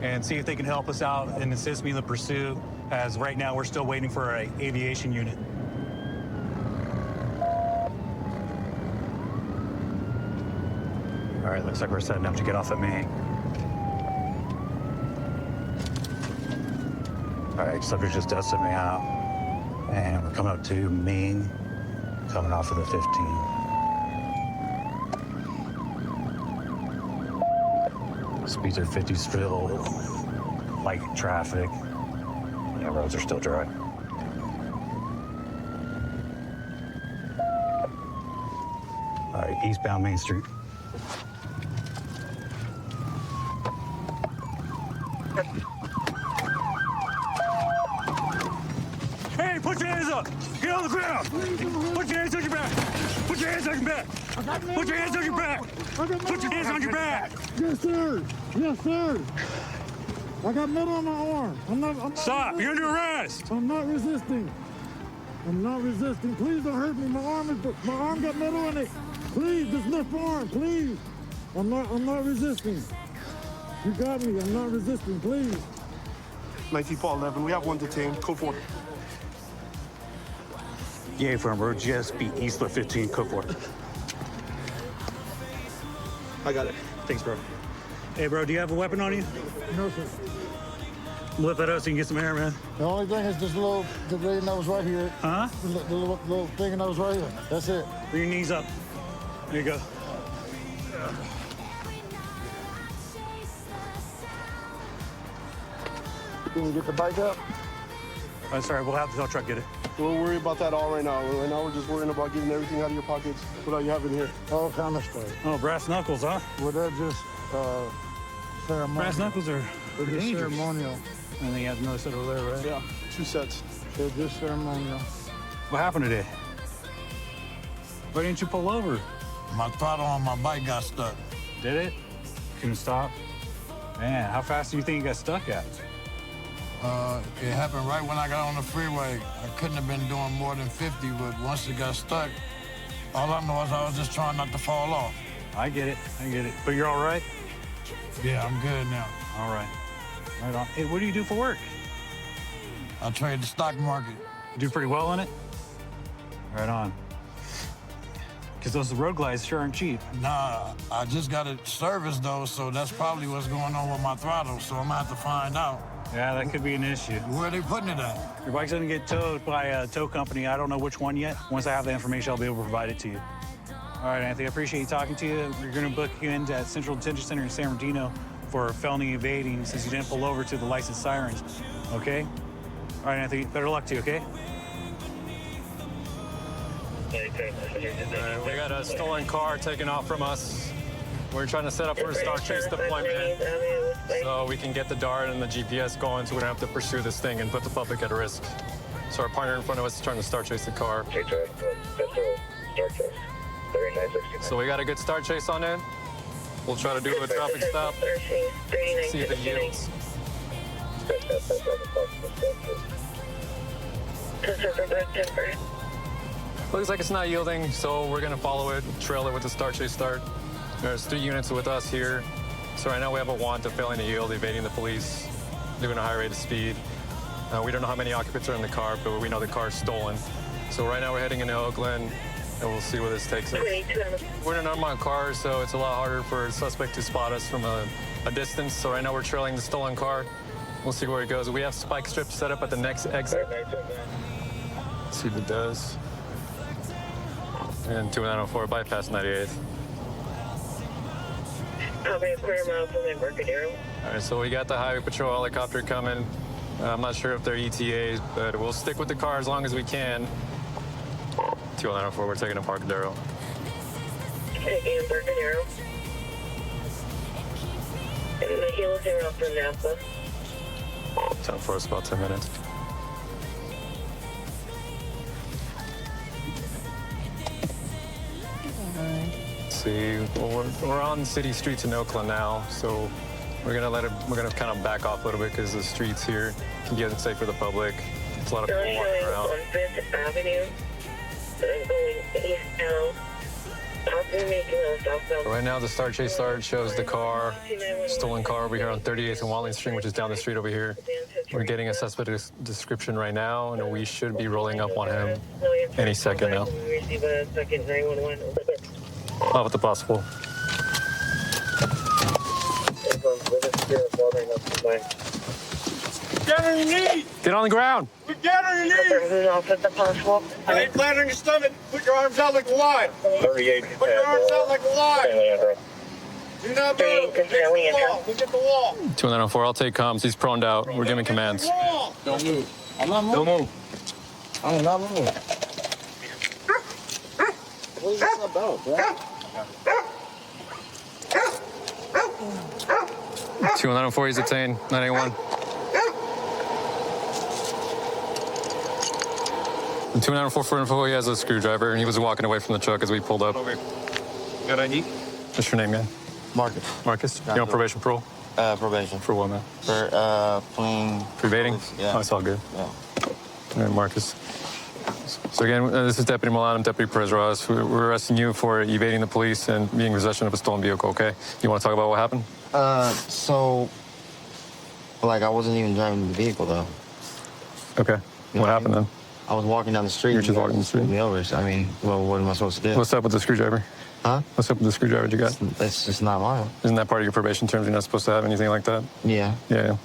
and see if they can help us out and assist me in the pursuit, as right now we're still waiting for an aviation unit. All right, looks like we're setting up to get off at Main. All right, subject just dusted me out. And we're coming up to Main, coming off of the 15. Speeds are 50 still, light traffic. Yeah, roads are still dry. All right, eastbound Main Street. Hey, put your hands up. Get on the ground. Put your hands on your back. Put your hands on your back. Put your hands on your back. Put your hands on your back. Yes, sir. Yes, sir. I got metal on my arm. I'm not Stop. You're under arrest. I'm not resisting. I'm not resisting. Please don't hurt me. My arm got metal in it. Please, just lift my arm, please. I'm not resisting. You got me. I'm not resisting, please. 9411, we have one detained. Code 4. Yeah, from road GSP Eastler 15, code 4. I got it. Thanks, bro. Hey, bro, do you have a weapon on you? No, sir. Lift that up so you can get some air, man. The only thing is this little thing that was right here. Huh? The little thing that was right here. That's it. Bring your knees up. There you go. Can we get the bike up? I'm sorry, we'll have the tow truck get it. We'll worry about that all right now. Right now, we're just worrying about getting everything out of your pockets. What all you have in here? All kind of stuff. Oh, brass knuckles, huh? Well, they're just ceremonial. Brass knuckles are They're just dangerous. ceremonial. And then you have another set over there, right? Yeah, 2 sets. They're just ceremonial. What happened today? Why didn't you pull over? My throttle on my bike got stuck. Did it? Couldn't stop? Man, how fast do you think you got stuck at? It happened right when I got on the freeway. I couldn't have been doing more than 50, but once it got stuck, all I know is I was just trying not to fall off. I get it. But you're all right? Yeah, I'm good now. All right. Right on. Hey, what do you do for work? I trade the stock market. You do pretty well in it? Right on. Because those road glides sure aren't cheap. Nah, I just got it serviced though, so that's probably what's going on with my throttle, so I'm gonna have to find out. Yeah, that could be an issue. Where are they putting it at? Your bike's gonna get towed by a tow company. I don't know which one yet. Once I have the information, I'll be able to provide it to you. All right, Anthony, I appreciate you talking to you. We're gonna book you into at Central Detention Center in San Bernardino for felony evading since you didn't pull over to the licensed sirens, okay? All right, Anthony, better luck to you, okay? We got a stolen car taken off from us. We're trying to set up for a Star Chase deployment so we can get the DART and the GPS going so we don't have to pursue this thing and put the public at risk. So our partner in front of us is trying to Star Chase the car. So we got a good Star Chase on it. We'll try to do a traffic stop, see if it yields. Looks like it's not yielding, so we're gonna follow it, trail it with the Star Chase start. There's 3 units with us here. So right now we have a want of failing to yield, evading the police, doing a high rate of speed. We don't know how many occupants are in the car, but we know the car's stolen. So right now we're heading into Oakland, and we'll see where this takes us. We're in an unmarked car, so it's a lot harder for a suspect to spot us from a distance. So right now we're trailing the stolen car. We'll see where it goes. We have spike strips set up at the next exit. Let's see if it does. And 2904 bypass 98th. How many square miles from Embarcadero? All right, so we got the highway patrol helicopter coming. I'm not sure if they're ETAs, but we'll stick with the car as long as we can. 2904, we're taking Embarcadero. Taking Embarcadero. And the heels are off for Napa. 10-4 is about 10 minutes. See, well, we're on city streets in Oakland now, so we're gonna kind of back off a little bit because the streets here can be unsafe for the public. There's a lot of people walking around. On 5th Avenue. I'm going eastbound. I'll be making a southbound. Right now, the Star Chase start shows the car, stolen car over here on 38th and Watling Street, which is down the street over here. We're getting a suspect description right now, and we should be rolling up on him any second now. We receive a second 911. Not with the possible. Get on your knees! Get on the ground! Get on your knees! Off at the possible. Lay flat on your stomach. Put your arms out like a lion. 38. Put your arms out like a lion. Do not move. Look at the wall. Look at the wall. 2904, I'll take comms. He's proned out. We're giving commands. Don't move. I'm not moving. Don't move. I'm not moving. What is this about, bro? 2904, he's detained. 981. The 2904 info, he has a screwdriver, and he was walking away from the truck as we pulled up. Over. Got ID? What's your name, man? Marcus. Marcus? You on probation, parole? Probation. For what, man? For fleeing. For evading? Yeah. Oh, it's all good. Yeah. All right, Marcus. So again, this is Deputy Milan. I'm Deputy Perez Ross. We're arresting you for evading the police and being in possession of a stolen vehicle, okay? You want to talk about what happened? So, like, I wasn't even driving the vehicle, though. Okay. What happened then? I was walking down the street. You're just walking the street? Me over. I mean, well, what am I supposed to do? What's up with the screwdriver? Huh? What's up with the screwdriver you got? That's just not mine. Isn't that part of your probation terms? You're not supposed to have anything like that? Yeah. Yeah.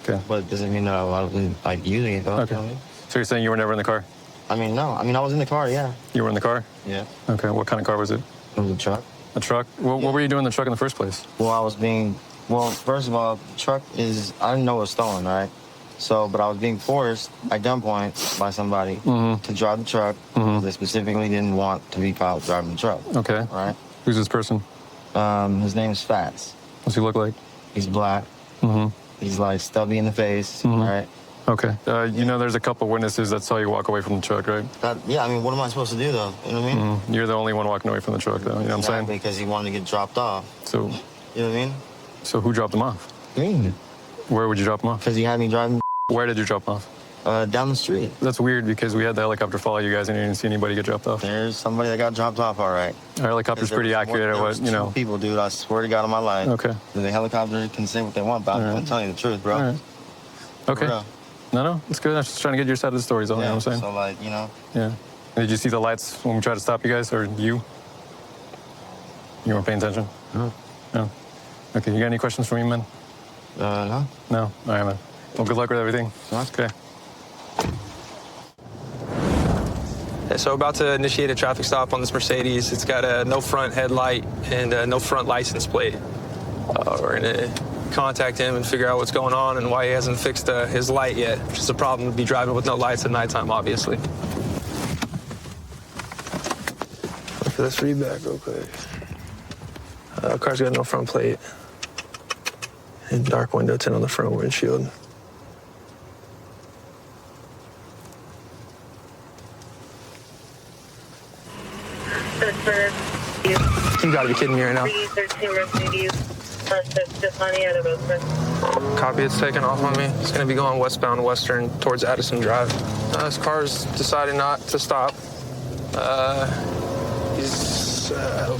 Okay. But it doesn't mean that I wasn't, like, using it, though. Okay. So you're saying you were never in the car? I mean, no. I mean, I was in the car, yeah. You were in the car? Yeah. Okay. What kind of car was it? It was a truck. A truck? What were you doing in the truck in the first place? Well, first of all, the truck I didn't know it was stolen, right? So, but I was being forced at gunpoint by somebody to drive the truck. They specifically didn't want to be found driving the truck. Okay. Right? Who's this person? His name is Fats. What's he look like? He's black. He's like stubby in the face, right? Okay. You know, there's a couple witnesses that saw you walk away from the truck, right? Yeah, I mean, what am I supposed to do, though? You know what I mean? You're the only one walking away from the truck, though. You know what I'm saying? Because he wanted to get dropped off. So. You know what I mean? So who dropped him off? Me. Where would you drop him off? Because he had me driving. Where did you drop him off? Down the street. That's weird because we had the helicopter follow you guys and you didn't see anybody get dropped off. There's somebody that got dropped off, all right. Our helicopter's pretty accurate at what, you know. People, dude, I swear to God on my life. Okay. The helicopter can say what they want about it. I'm telling you the truth, bro. All right. Okay. No, it's good. I'm just trying to get your side of the story, is all, you know what I'm saying? So, like, you know. Yeah. Did you see the lights when we tried to stop you guys, or you? You weren't paying attention? No. No. Okay, you got any questions for me, man? No. No? All right, man. Well, good luck with everything. Okay. Yeah, so about to initiate a traffic stop on this Mercedes. It's got a no front headlight and no front license plate. We're gonna contact him and figure out what's going on and why he hasn't fixed his light yet, which is a problem to be driving with no lights at nighttime, obviously. Look for this feedback real quick. Car's got no front plate and dark window tint on the front windshield. You gotta be kidding me right now. Copy, it's taking off on me. It's gonna be going westbound Western towards Addison Drive. This car's decided not to stop. He's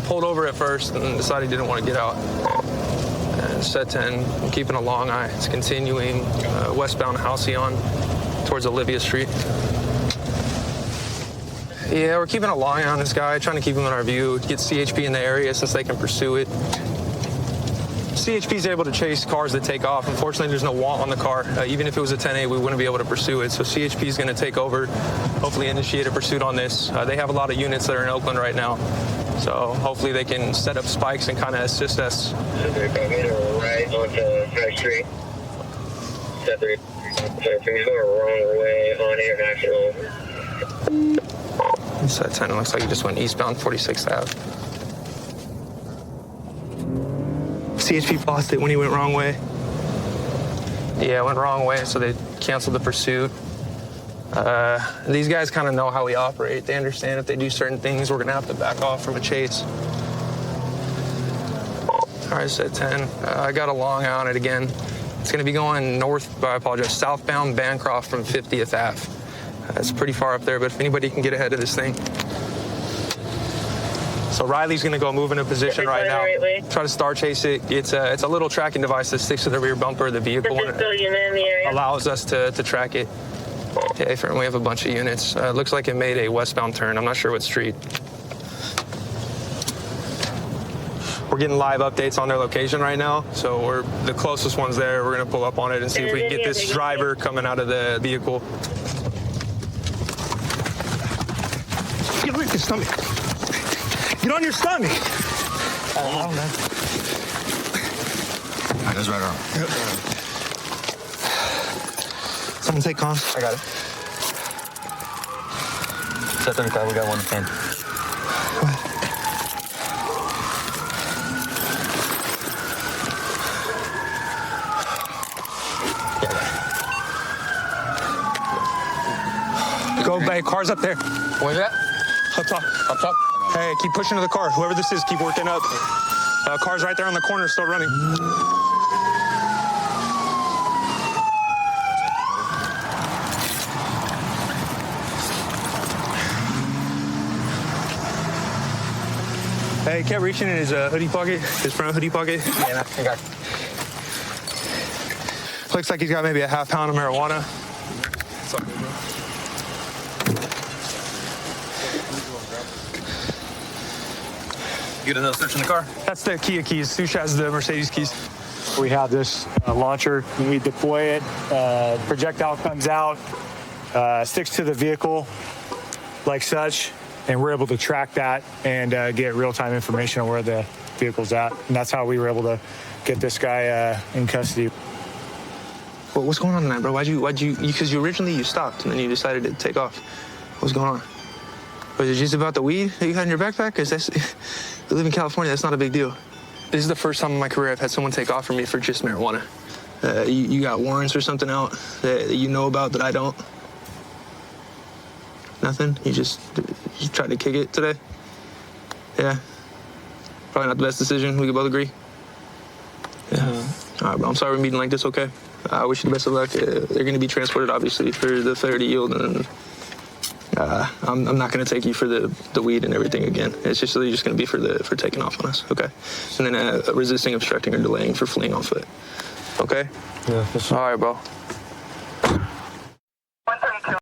pulled over at first and decided he didn't want to get out. And set 10, I'm keeping a long eye. It's continuing westbound Halcyon towards Olivia Street. Yeah, we're keeping a long eye on this guy, trying to keep him in our view, get CHP in the area since they can pursue it. CHP's able to chase cars that take off. Unfortunately, there's no want on the car. Even if it was a 10A, we wouldn't be able to pursue it. So CHP's going to take over, hopefully initiate a pursuit on this. They have a lot of units that are in Oakland right now. So hopefully they can set up spikes and kind of assist us. Right onto High Street. 7 3 wrong way on Air National. Set 10, it looks like he just went eastbound 46th Ave. CHP lost it when he went wrong way. Yeah, went wrong way, so they canceled the pursuit. These guys kind of know how we operate. They understand if they do certain things, we're going to have to back off from a chase. All right, set 10. I got a long eye on it again. It's going to be going southbound Bancroft from 50th Ave. It's pretty far up there, but if anybody can get ahead of this thing. So Riley's gonna go move into position right now. Try to star chase it. It's a little tracking device that sticks to the rear bumper of the vehicle and it allows us to track it. Okay, we have a bunch of units. Looks like it made a westbound turn. I'm not sure what street. We're getting live updates on their location right now, so we're the closest ones there. We're gonna pull up on it and see if we can get this driver coming out of the vehicle. Get on your stomach. Get on your stomach. I don't know. All right, that's right around. Yep. Someone take comms. I got it. Set 35, we got 110. Go ahead. Go back. Car's up there. Where's that? Up top. Up top? Hey, keep pushing to the car. Whoever this is, keep working up. Car's right there on the corner, still running. Hey, he kept reaching in his hoodie pocket, his front hoodie pocket. Yeah, I got. Looks like he's got maybe a half pound of marijuana. You get another search in the car? That's the Kia keys. Sush has the Mercedes keys. We have this launcher. When we deploy it, projectile comes out, sticks to the vehicle like such, and we're able to track that and get real-time information on where the vehicle's at. And that's how we were able to get this guy in custody. Well, what's going on tonight, bro? Why'd you, because you originally stopped and then you decided to take off. What's going on? Was it just about the weed that you had in your backpack? Because we live in California, that's not a big deal. This is the first time in my career I've had someone take off from me for just marijuana. You got warrants or something out that you know about that I don't? Nothing? You tried to kick it today? Yeah. Probably not the best decision, we could both agree. Yeah. All right, bro, I'm sorry we're meeting like this, okay? I wish you the best of luck. They're gonna be transported, obviously, for the failure to yield, and I'm not gonna take you for the weed and everything again. It's just really just gonna be for taking off on us, okay? And then resisting, obstructing, or delaying for fleeing on foot, okay? Yeah. All right, bro.